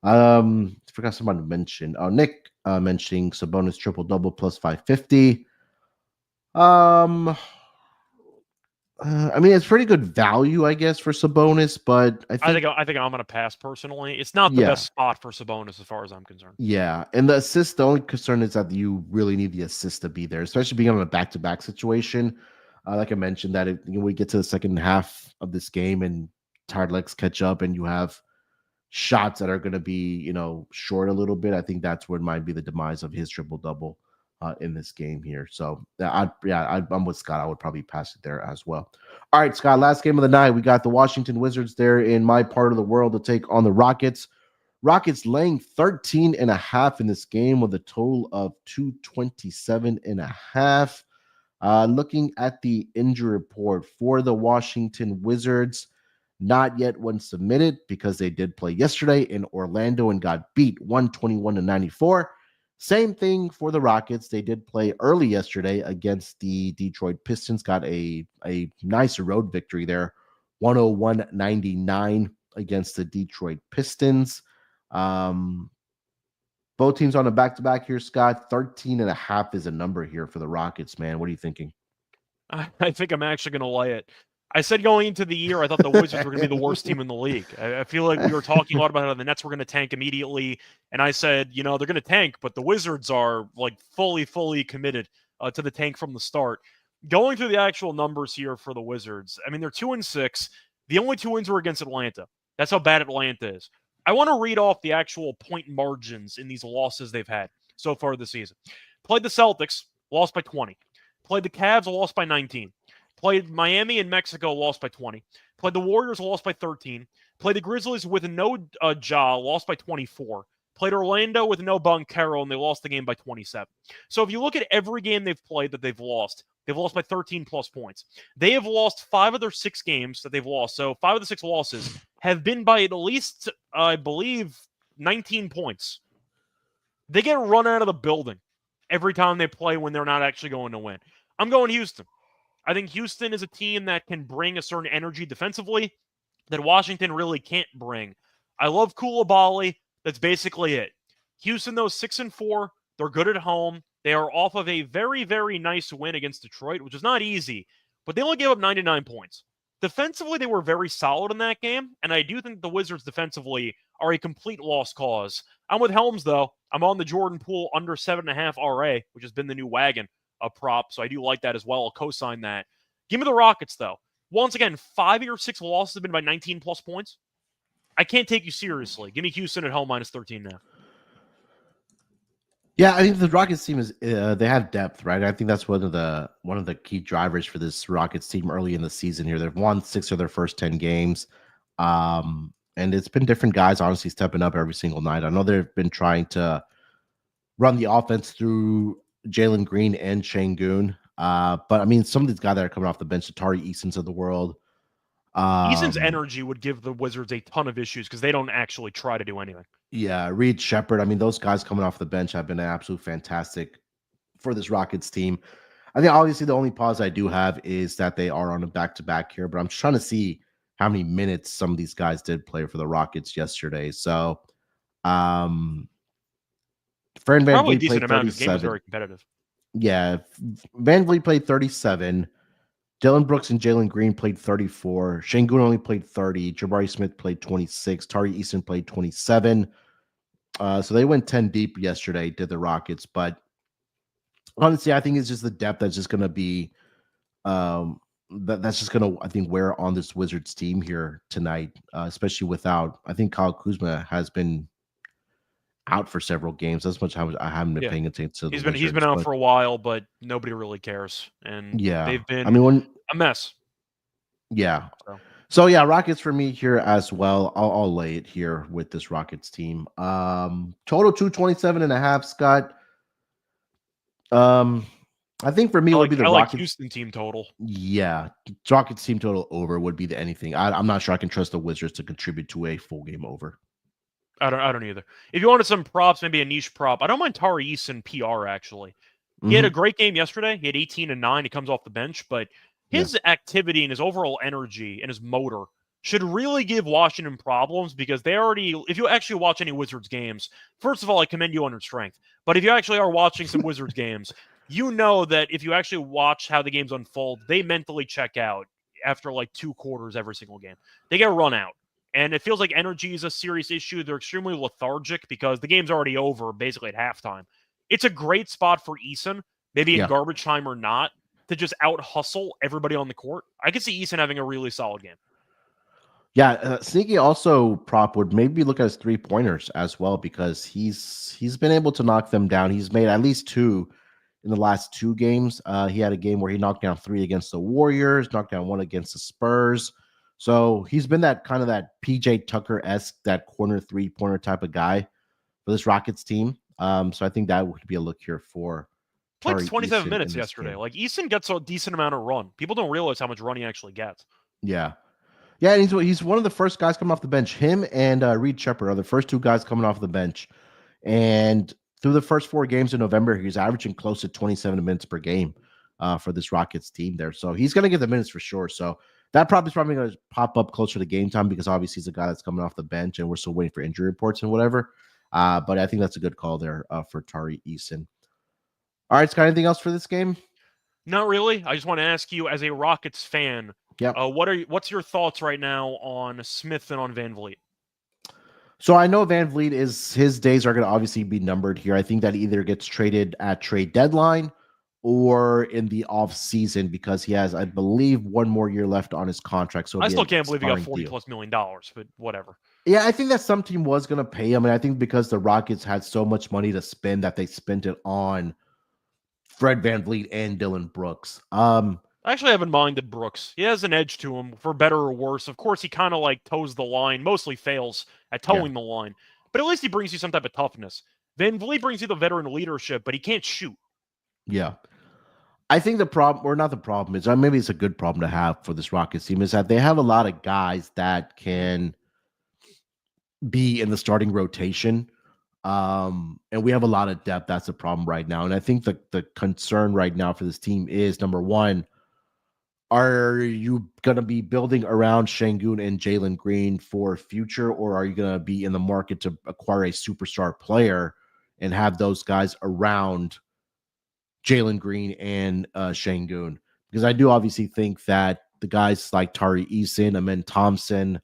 Forgot someone to mention. Oh, Nick mentioning Sabonis triple-double plus 550. I mean, it's pretty good value, I guess, for Sabonis, but I think I'm going to pass personally. It's not the yeah, best spot for Sabonis as far as I'm concerned. yeah. And the assist, the only concern is that you really need the assist to be there, especially being on a back-to-back situation. Like I mentioned, that when we get to the second half of this game and tired legs catch up, and you have shots that are going to be, short a little bit, I think that's where it might be the demise of his triple-double in this game here. So I'm with Scott. I would probably pass it there as well. All right, Scott, last game of the night. We got the Washington Wizards there in my part of the world to take on the Rockets. Rockets laying 13.5 in this game with a total of 227.5. Looking at the injury report for the Washington Wizards, not yet one submitted because they did play yesterday in Orlando and got beat 121-94. Same thing for the Rockets. They did play early yesterday against the Detroit Pistons, got a nice road victory there, 101-99 against the Detroit Pistons. Both teams on a back-to-back here, Scott. 13.5 is a number here for the Rockets, man. What are you thinking? I think I'm actually going to lay it. I said going into the year, I thought the Wizards were going to be the worst team in the league. I feel like we were talking a lot about how the Nets were going to tank immediately. And I said, they're going to tank, but the Wizards are like fully committed to the tank from the start. Going through the actual numbers here for the Wizards, I mean, they're 2-6. The only 2 wins were against Atlanta. That's how bad Atlanta is. I want to read off the actual point margins in these losses they've had so far this season. Played the Celtics, lost by 20. Played the Cavs, lost by 19. Played Miami and Mexico, lost by 20. Played the Warriors, lost by 13. Played the Grizzlies with no Ja, lost by 24. Played Orlando with no Banchero, and they lost the game by 27. So if you look at every game they've played that they've lost by 13-plus points. They have lost 5 of their 6 games that they've lost. So 5 of the 6 losses have been by at least, I believe, 19 points. They get run out of the building every time they play when they're not actually going to win. I'm going Houston. I think Houston is a team that can bring a certain energy defensively that Washington really can't bring. I love Koulibaly. That's basically it. Houston, though, 6-4. They're good at home. They are off of a very nice win against Detroit, which is not easy, but they only gave up 99 points. Defensively, they were very solid in that game, and I do think the Wizards defensively are a complete lost cause. I'm with Helms, though. I'm on the Jordan Poole under 7.5 RA, which has been the new wagon prop, so I do like that as well. I'll co-sign that. Give me the Rockets, though. Once again, 5 of your 6 losses have been by 19-plus points. I can't take you seriously. Give me Houston at home minus 13 now. Yeah, I think the Rockets team is they have depth, right? I think that's one of the key drivers for this Rockets team early in the season here. They've won 6 of their first 10 games. And it's been different guys honestly stepping up every single night. I know they've been trying to run the offense through Jalen Green and Şengün. But I mean, some of these guys that are coming off the bench, the Tari Easons of the world. Eason's energy would give the Wizards a ton of issues because they don't actually try to do anything. Yeah, Reed Shepherd. I mean, those guys coming off the bench have been absolute fantastic for this Rockets team. I think obviously the only pause I do have is that they are on a back-to-back here, but I'm trying to see how many minutes some of these guys did play for the Rockets yesterday. So, Fern VanVleet played 37. This game was very competitive. Yeah, VanVleet played 37. Dylan Brooks and Jalen Green played 34. Şengün only played 30. Jabari Smith played 26. Tari Eason played 27. So they went 10 deep yesterday, did the Rockets. But honestly, I think it's just the depth that's just going to be that's just going to, I think, wear on this Wizards team here tonight, especially without, I think Kyle Kuzma has been out for several games. That's much how I haven't been paying attention to the Wizards. He's been out for a while, but nobody really cares. And they've been a mess. Yeah. So yeah, Rockets for me here as well. I'll lay it here with this Rockets team. Total 227.5, Scott. I think for me it would be the Rockets Houston team total. Yeah, Rockets team total over would be the anything. I'm not sure I can trust the Wizards to contribute to a full game over. I don't either. If you wanted some props, maybe a niche prop, I don't mind Tari Eason PR actually. He had a great game yesterday. He had 18 and 9. He comes off the bench, but his activity and his overall energy and his motor should really give Washington problems because they already, if you actually watch any Wizards games, first of all, I commend you on your strength. But if you actually are watching some Wizards games, you know that if you actually watch how the games unfold, they mentally check out after like 2 quarters every single game. They get run out. And it feels like energy is a serious issue. They're extremely lethargic because the game's already over basically at halftime. It's a great spot for Eason, maybe in garbage time or not, to just out-hustle everybody on the court. I could see Eason having a really solid game. Yeah, Sneaky also prop would maybe look at his 3-pointers as well because he's been able to knock them down. He's made at least 2 in the last 2 games. He had a game where he knocked down 3 against the Warriors, knocked down 1 against the Spurs. So he's been that kind of that PJ Tucker-esque, that corner 3-pointer type of guy for this Rockets team. So I think that would be a look here for played 27 minutes yesterday. Game. Like Eason gets a decent amount of run. People don't realize how much run he actually gets. Yeah. Yeah, and he's one of the first guys coming off the bench. Him and Reed Shepard are the first 2 guys coming off the bench. And through the first 4 games in November, he's averaging close to 27 minutes per game for this Rockets team there. So he's going to get the minutes for sure. So that is probably going to pop up closer to game time because obviously he's a guy that's coming off the bench and we're still waiting for injury reports and whatever. But I think that's a good call there for Tari Eason. All right, Scott, anything else for this game? Not really. I just want to ask you, as a Rockets fan, what's your thoughts right now on Smith and on VanVleet? So I know VanVleet his days are going to obviously be numbered here. I think that either gets traded at trade deadline or in the off season because he has, I believe, 1 more year left on his contract. So I still can't believe he got $40+ million, but whatever. Yeah, I think that some team was going to pay him, and I think because the Rockets had so much money to spend that they spent it on Fred VanVleet and Dylan Brooks. I actually haven't minded Brooks. He has an edge to him, for better or worse. Of course, he kind of like toes the line, mostly fails at towing the line, but at least he brings you some type of toughness. VanVleet brings you the veteran leadership, but he can't shoot. Yeah. I think the problem, or not the problem, is maybe it's a good problem to have for this Rockets team, is that they have a lot of guys that can be in the starting rotation. And we have a lot of depth. That's the problem right now. And I think the concern right now for this team is, number one, are you going to be building around Şengün and Jalen Green for future, or are you going to be in the market to acquire a superstar player and have those guys around Jalen Green and Şengün? Because I do obviously think that the guys like Tari Eason, Amen Thompson,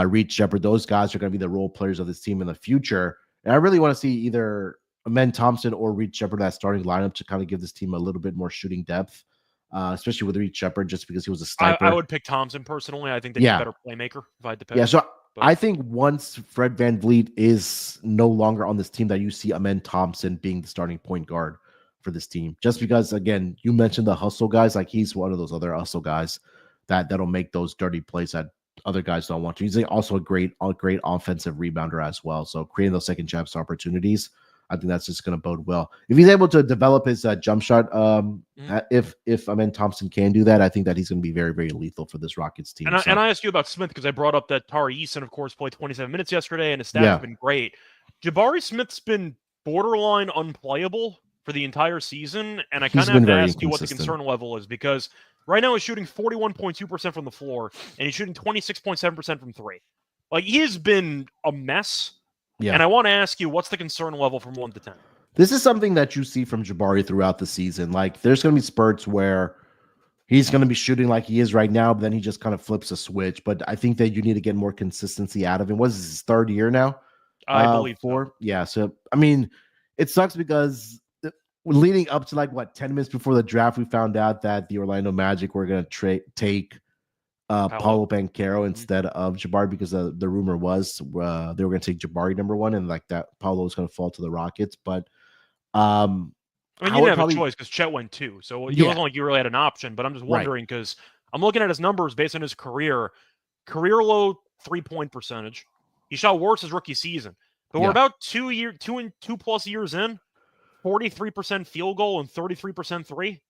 Reed Shepard, those guys are going to be the role players of this team in the future. And I really want to see either Amen Thompson or Reed Shepard that starting lineup to kind of give this team a little bit more shooting depth, especially with Reed Shepard, just because he was a sniper. I would pick Thompson personally. I think they'd be a better playmaker if I had to pick. Yeah, so I think once Fred VanVleet is no longer on this team, that you see Amen Thompson being the starting point guard for this team. Just because, again, you mentioned the hustle guys, like he's one of those other hustle guys that'll make those dirty plays that other guys don't want to. He's also a great offensive rebounder as well. So creating those second chance opportunities, I think that's just going to bode well. If he's able to develop his jump shot, if Amen Thompson can do that, I think that he's going to be very, very lethal for this Rockets team. And I asked you about Smith because I brought up that Tari Eason, of course, played 27 minutes yesterday, and his stats have been great. Jabari Smith's been borderline unplayable for the entire season, and I kind of have to ask you what the concern level is, because right now he's shooting 41.2% from the floor, and he's shooting 26.7% from 3. Like, he has been a mess. Yeah. And I want to ask you, what's the concern level from 1 to 10? This is something that you see from Jabari throughout the season. Like, there's going to be spurts where he's going to be shooting like he is right now, but then he just kind of flips a switch. But I think that you need to get more consistency out of him. What is his 3rd year now? I believe so. Yeah. So, I mean, it sucks because leading up to 10 minutes before the draft, we found out that the Orlando Magic were going to take Paolo Banchero instead of Jabari, because the rumor was they were going to take Jabari number 1, and like that Paolo was going to fall to the Rockets. But I mean, you didn't have a choice because Chet went too, so it wasn't like you really had an option. But I'm just wondering because I'm looking at his numbers based on his career low 3-point percentage. He shot worse his rookie season, but we're about 2+ years in, 43% field goal and 33% 3.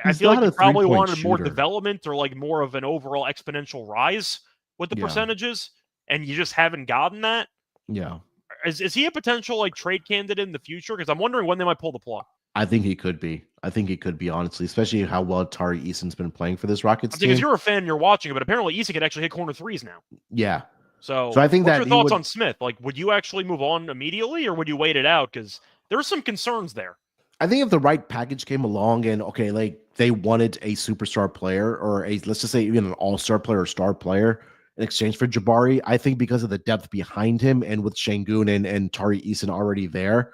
I feel like you probably wanted more development or like more of an overall exponential rise with the percentages, and you just haven't gotten that. Yeah. Is he a potential like trade candidate in the future? Because I'm wondering when they might pull the plug. I think he could be. I think he could be, honestly, especially how well Tari Eason's been playing for this Rockets team. Because you're a fan, you're watching it, but apparently Eason can actually hit corner threes now. Yeah. So I think what's that your thoughts on Smith? Like, would you actually move on immediately, or would you wait it out? Because there's some concerns there. I think if the right package came along and, okay, like they wanted a superstar player or let's just say even an all-star player or star player in exchange for Jabari, I think because of the depth behind him and with Şengün and Tari Eason already there,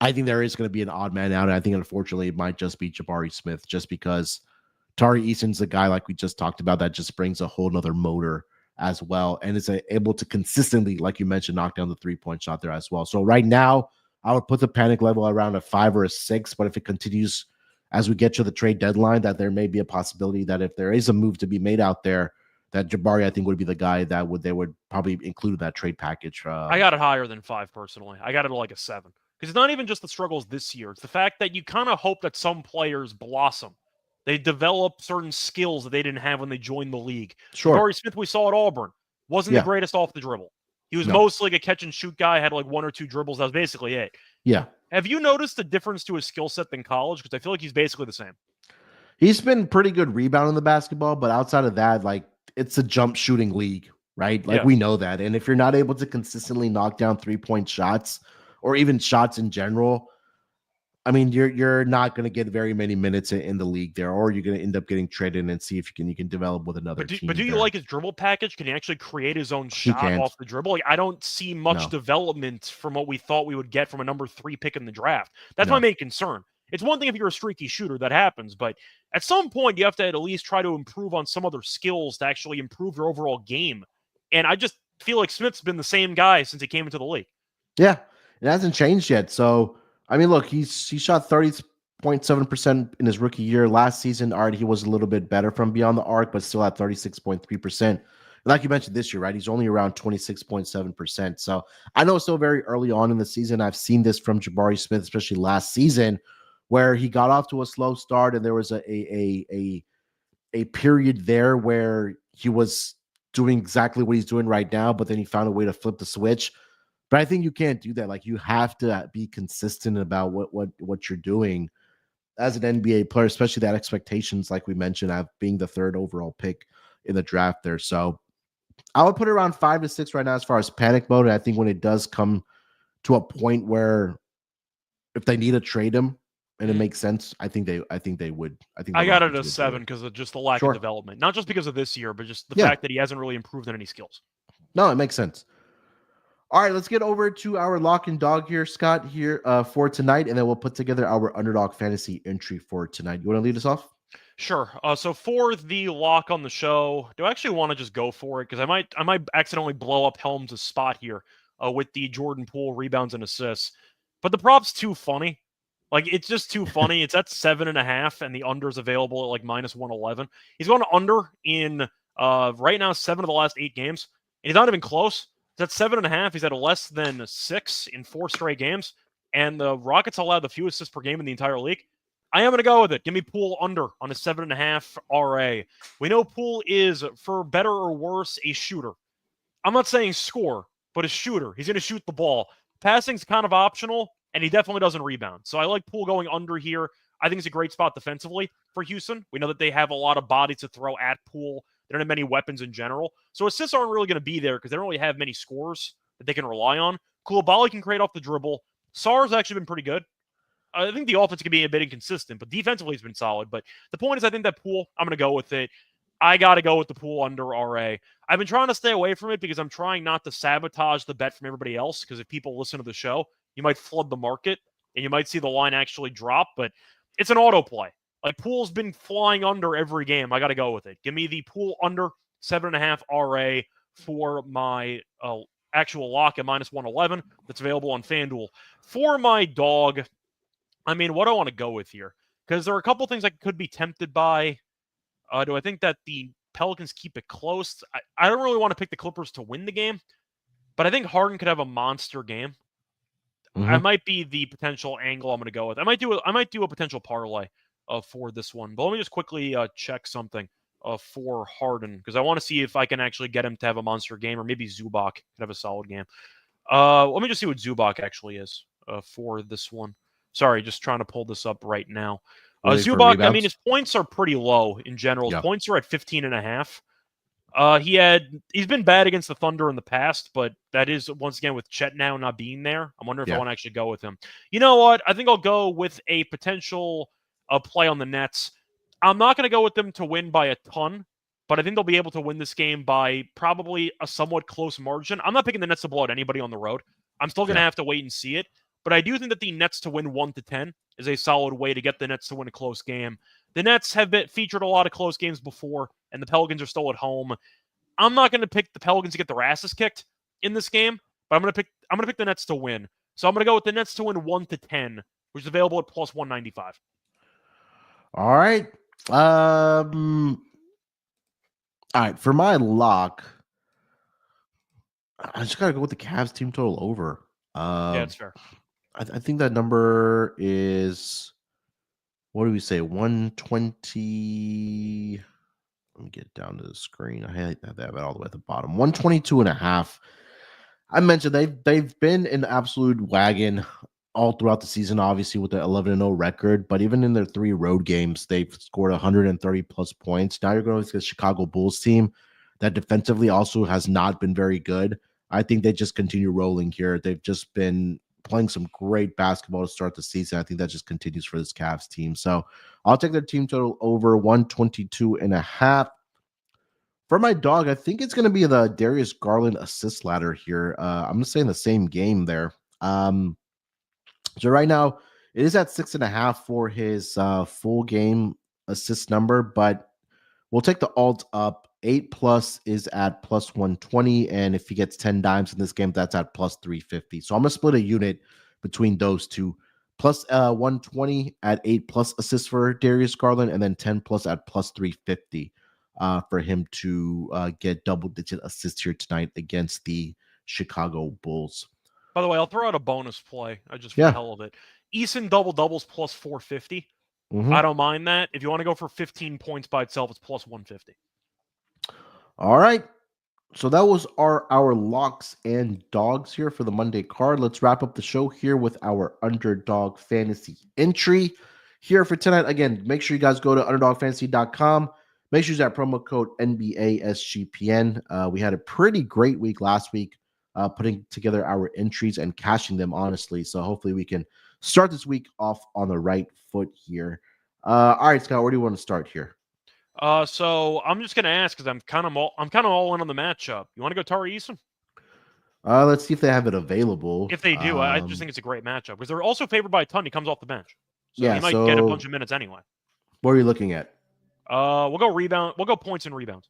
I think there is going to be an odd man out. And I think, unfortunately, it might just be Jabari Smith, just because Tari Eason's a guy, like we just talked about, that just brings a whole nother motor as well and is able to consistently, like you mentioned, knock down the three-point shot there as well. So right now, I would put the panic level around a 5 or a 6, but if it continues as we get to the trade deadline, that there may be a possibility that if there is a move to be made out there, that Jabari, I think, would be the guy that they would probably include in that trade package. I got it higher than 5 personally. I got it like a 7. Because it's not even just the struggles this year. It's the fact that you kind of hope that some players blossom. They develop certain skills that they didn't have when they joined the league. Sure. Jabari Smith, we saw at Auburn, wasn't the greatest off the dribble. He was mostly like a catch and shoot guy, had like 1 or 2 dribbles. That was basically it. Yeah. Have you noticed a difference to his skill set than college? Because I feel like he's basically the same. He's been pretty good rebounding the basketball, but outside of that, like, it's a jump shooting league, right? Like, we know that. And if you're not able to consistently knock down 3-point shots or even shots in general, I mean, you're not going to get very many minutes in the league there, or you're going to end up getting traded and see if you can develop with another team. But do you like his dribble package? Can he actually create his own shot off the dribble? Like, I don't see much development from what we thought we would get from a number 3 pick in the draft. That's my main concern. It's one thing if you're a streaky shooter, that happens, but at some point you have to at least try to improve on some other skills to actually improve your overall game. And I just feel like Smith's been the same guy since he came into the league. Yeah, it hasn't changed yet. So, I mean, look, he shot 30.7% in his rookie year. Last season, he was a little bit better from beyond the arc, but still at 36.3%. Like you mentioned this year, right? He's only around 26.7%. So I know it's still very early on in the season. I've seen this from Jabari Smith, especially last season, where he got off to a slow start, and there was a period there where he was doing exactly what he's doing right now, but then he found a way to flip the switch. But I think you can't do that. Like, you have to be consistent about what you're doing as an NBA player, especially that expectations, like we mentioned, of being the 3rd overall pick in the draft there. So I would put it around 5 to 6 right now as far as panic mode. And I think when it does come to a point where if they need to trade him and it makes sense, I think they would. I got it as 7 because of just the lack of development. Not just because of this year, but just the fact that he hasn't really improved in any skills. No, it makes sense. All right, let's get over to our lock and dog here, Scott, here for tonight, and then we'll put together our Underdog Fantasy entry for tonight. You want to lead us off? Sure. So for the lock on the show, do I actually want to just go for it? Because I might accidentally blow up Helms' spot here with the Jordan Poole rebounds and assists. But the prop's too funny. Like, it's just too funny. It's at 7.5, and the under's available at like -111. He's going under in right now 7 of the last 8 games, and he's not even close. He's at 7.5. He's at a less than 6 in 4 straight games, and the Rockets allowed the fewest assists per game in the entire league. I am going to go with it. Give me Poole under on a 7.5 RA. We know Poole is, for better or worse, a shooter. I'm not saying score, but a shooter. He's going to shoot the ball. Passing's kind of optional, and he definitely doesn't rebound. So I like Poole going under here. I think it's a great spot defensively for Houston. We know that they have a lot of bodies to throw at Poole. They don't have many weapons in general. So assists aren't really going to be there because they don't really have many scores that they can rely on. Coulibaly can create off the dribble. Sarr's actually been pretty good. I think the offense can be a bit inconsistent, but defensively he's been solid. But the point is, I think that Poole, I'm going to go with it. I got to go with the Poole under RA. I've been trying to stay away from it because I'm trying not to sabotage the bet from everybody else, because if people listen to the show, you might flood the market and you might see the line actually drop, but it's an auto play. Like, Poole's been flying under every game. I got to go with it. Give me the Poole under 7.5 RA for my actual lock at -111 that's available on FanDuel. For my dog, I mean, what do I want to go with here? Because there are a couple things I could be tempted by. Do I think that the Pelicans keep it close? I don't really want to pick the Clippers to win the game, but I think Harden could have a monster game. I might be the potential angle I'm going to go with. I might do a potential parlay for this one. But let me just quickly check something for Harden, because I want to see if I can actually get him to have a monster game, or maybe Zubac could have a solid game. Let me just see what Zubac actually is for this one. Sorry, just trying to pull this up right now. Waiting for Zubac, I mean, rebounds? his points are pretty low in general. His Yeah. points are at 15.5. He's been bad against the Thunder in the past, but that is once again with Chet now not being there. I'm wondering if I want to actually go with him. You know what? I think I'll go with a potential play on the Nets. I'm not going to go with them to win by a ton, but I think they'll be able to win this game by probably a somewhat close margin. I'm not picking the Nets to blow out anybody on the road. I'm still going to have to wait and see it, but I do think that the Nets to win 1-10 is a solid way to get the Nets to win a close game. The Nets have been featured a lot of close games before, and the Pelicans are still at home. I'm not going to pick the Pelicans to get their asses kicked in this game, but I'm going to pick the Nets to win. So I'm going to go with the Nets to win 1-10, which is available at plus 195. All right. All right. For my lock, I just got to go with the Cavs team total over. Yeah, it's fair. I think that number is, what do we say, 120. Let me get down to the screen. I have that all the way at the bottom. 122.5. I mentioned they've been an absolute wagon all throughout the season, obviously with the 11-0 record. But even in their 3 road games, they've scored 130 plus points. Now you're going to the Chicago Bulls team that defensively also has not been very good. I think they just continue rolling here. They've just been playing some great basketball to start the season. I think that just continues for this Cavs team. So I'll take their team total over 122.5. For my dog, I think it's going to be the Darius Garland assist ladder here. I'm going to say in the same game there. So right now, it is at 6.5 for his full game assist number, but we'll take the alt up. 8+ is at plus 120, and if he gets 10 dimes in this game, that's at plus 350. So I'm going to split a unit between those two. Plus 120 at 8+ assists for Darius Garland, and then 10+ at plus 350 for him to get double-digit assists here tonight against the Chicago Bulls. By the way, I'll throw out a bonus play just for the hell of it. Eason double-doubles plus 450. I don't mind that. If you want to go for 15 points by itself, it's plus 150. All right. So that was our locks and dogs here for the Monday card. Let's wrap up the show here with our Underdog Fantasy entry here for tonight. Again, make sure you guys go to underdogfantasy.com. Make sure you use that promo code NBASGPN. We had a pretty great week last week putting together our entries and cashing them, honestly. So hopefully we can start this week off on the right foot here. All right, Scott, where do you want to start here? So I'm just gonna ask because I'm kind of all in on the matchup. You want to go Tari Eason? Let's see if they have it available. If they do, I just think it's a great matchup because they're also favored by a ton. He comes off the bench, so he might so get a bunch of minutes anyway. What are you looking at? We'll go rebound. We'll go points and rebounds.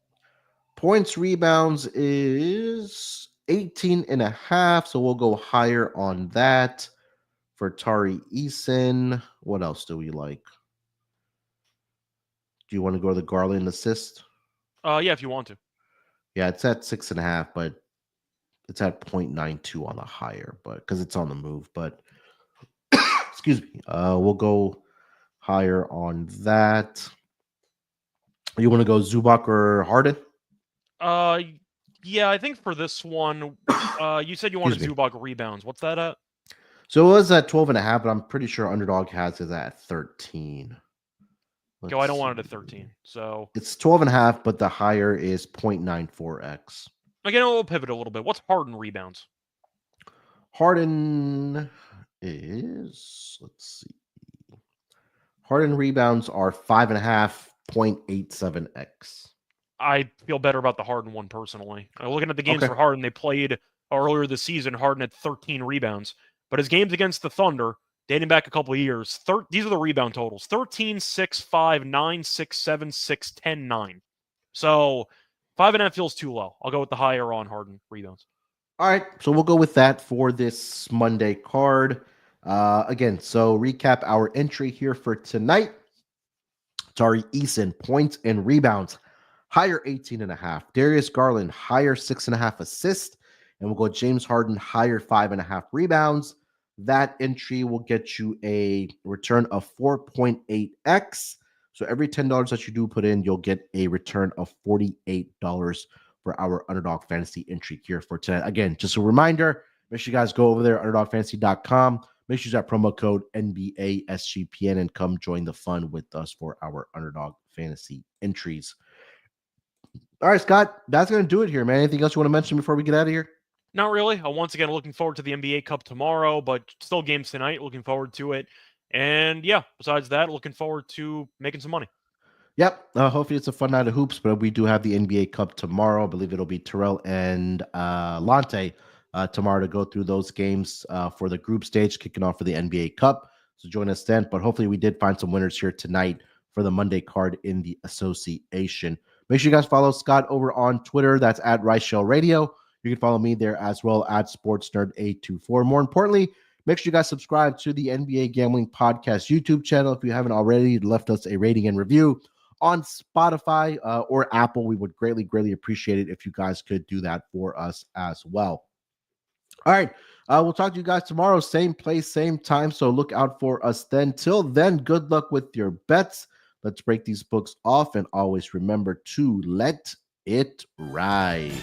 Points rebounds is 18.5, so we'll go higher on that for Tari Eason. What else do we like? Do you want to go to the Garland assist? Yeah, if you want to. Yeah, it's at 6.5, but it's at 0.92 on the higher, but because it's on the move. But excuse me, we'll go higher on that. You want to go Zubac or Harden? Yeah, I think for this one, you said you wanted Zubac rebounds. What's that at? So it was at 12.5, but I'm pretty sure Underdog has it at 13. I don't want it at 13. So it's 12.5, but the higher is 0.94x. Again, we'll pivot a little bit. What's Harden rebounds? Harden is, let's see. Harden rebounds are 5.5, 0.87x. I feel better about the Harden one personally. Looking at the games for Harden, they played earlier this season. Harden had 13 rebounds, but his games against the Thunder, dating back a couple of years, these are the rebound totals: 13, 6, 5, 9, 6, 7, 6, 10, 9. So 5.5 feels too low. I'll go with the higher on Harden rebounds. All right, so we'll go with that for this Monday card. Again, so recap our entry here for tonight. Tari Eason, points and rebounds, higher 18.5. Darius Garland, higher 6.5 assists. And we'll go James Harden, higher 5.5 rebounds. That entry will get you a return of 4.8x. So every $10 that you do put in, you'll get a return of $48 for our Underdog Fantasy entry here for tonight. Again, just a reminder, make sure you guys go over there, underdogfantasy.com. Make sure you use that promo code NBA SGPN and come join the fun with us for our Underdog Fantasy entries. All right, Scott, that's going to do it here, man. Anything else you want to mention before we get out of here? Not really. Once again, looking forward to the NBA Cup tomorrow, but still games tonight. Looking forward to it. And yeah, besides that, looking forward to making some money. Yep. Hopefully it's a fun night of hoops, but we do have the NBA Cup tomorrow. I believe it'll be Terrell and Lonte tomorrow to go through those games for the group stage, kicking off for the NBA Cup. So join us then. But hopefully we did find some winners here tonight for the Monday card in the association. Make sure you guys follow Scott over on Twitter. That's at Reichel Radio. You can follow me there as well at SportsNerd824. More importantly, make sure you guys subscribe to the NBA Gambling Podcast YouTube channel. If you haven't already, left us a rating and review on Spotify or Apple. We would greatly appreciate it if you guys could do that for us as well. All right. We'll talk to you guys tomorrow. Same place, same time. So look out for us then. Till then, good luck with your bets. Let's break these books off and always remember to let it ride.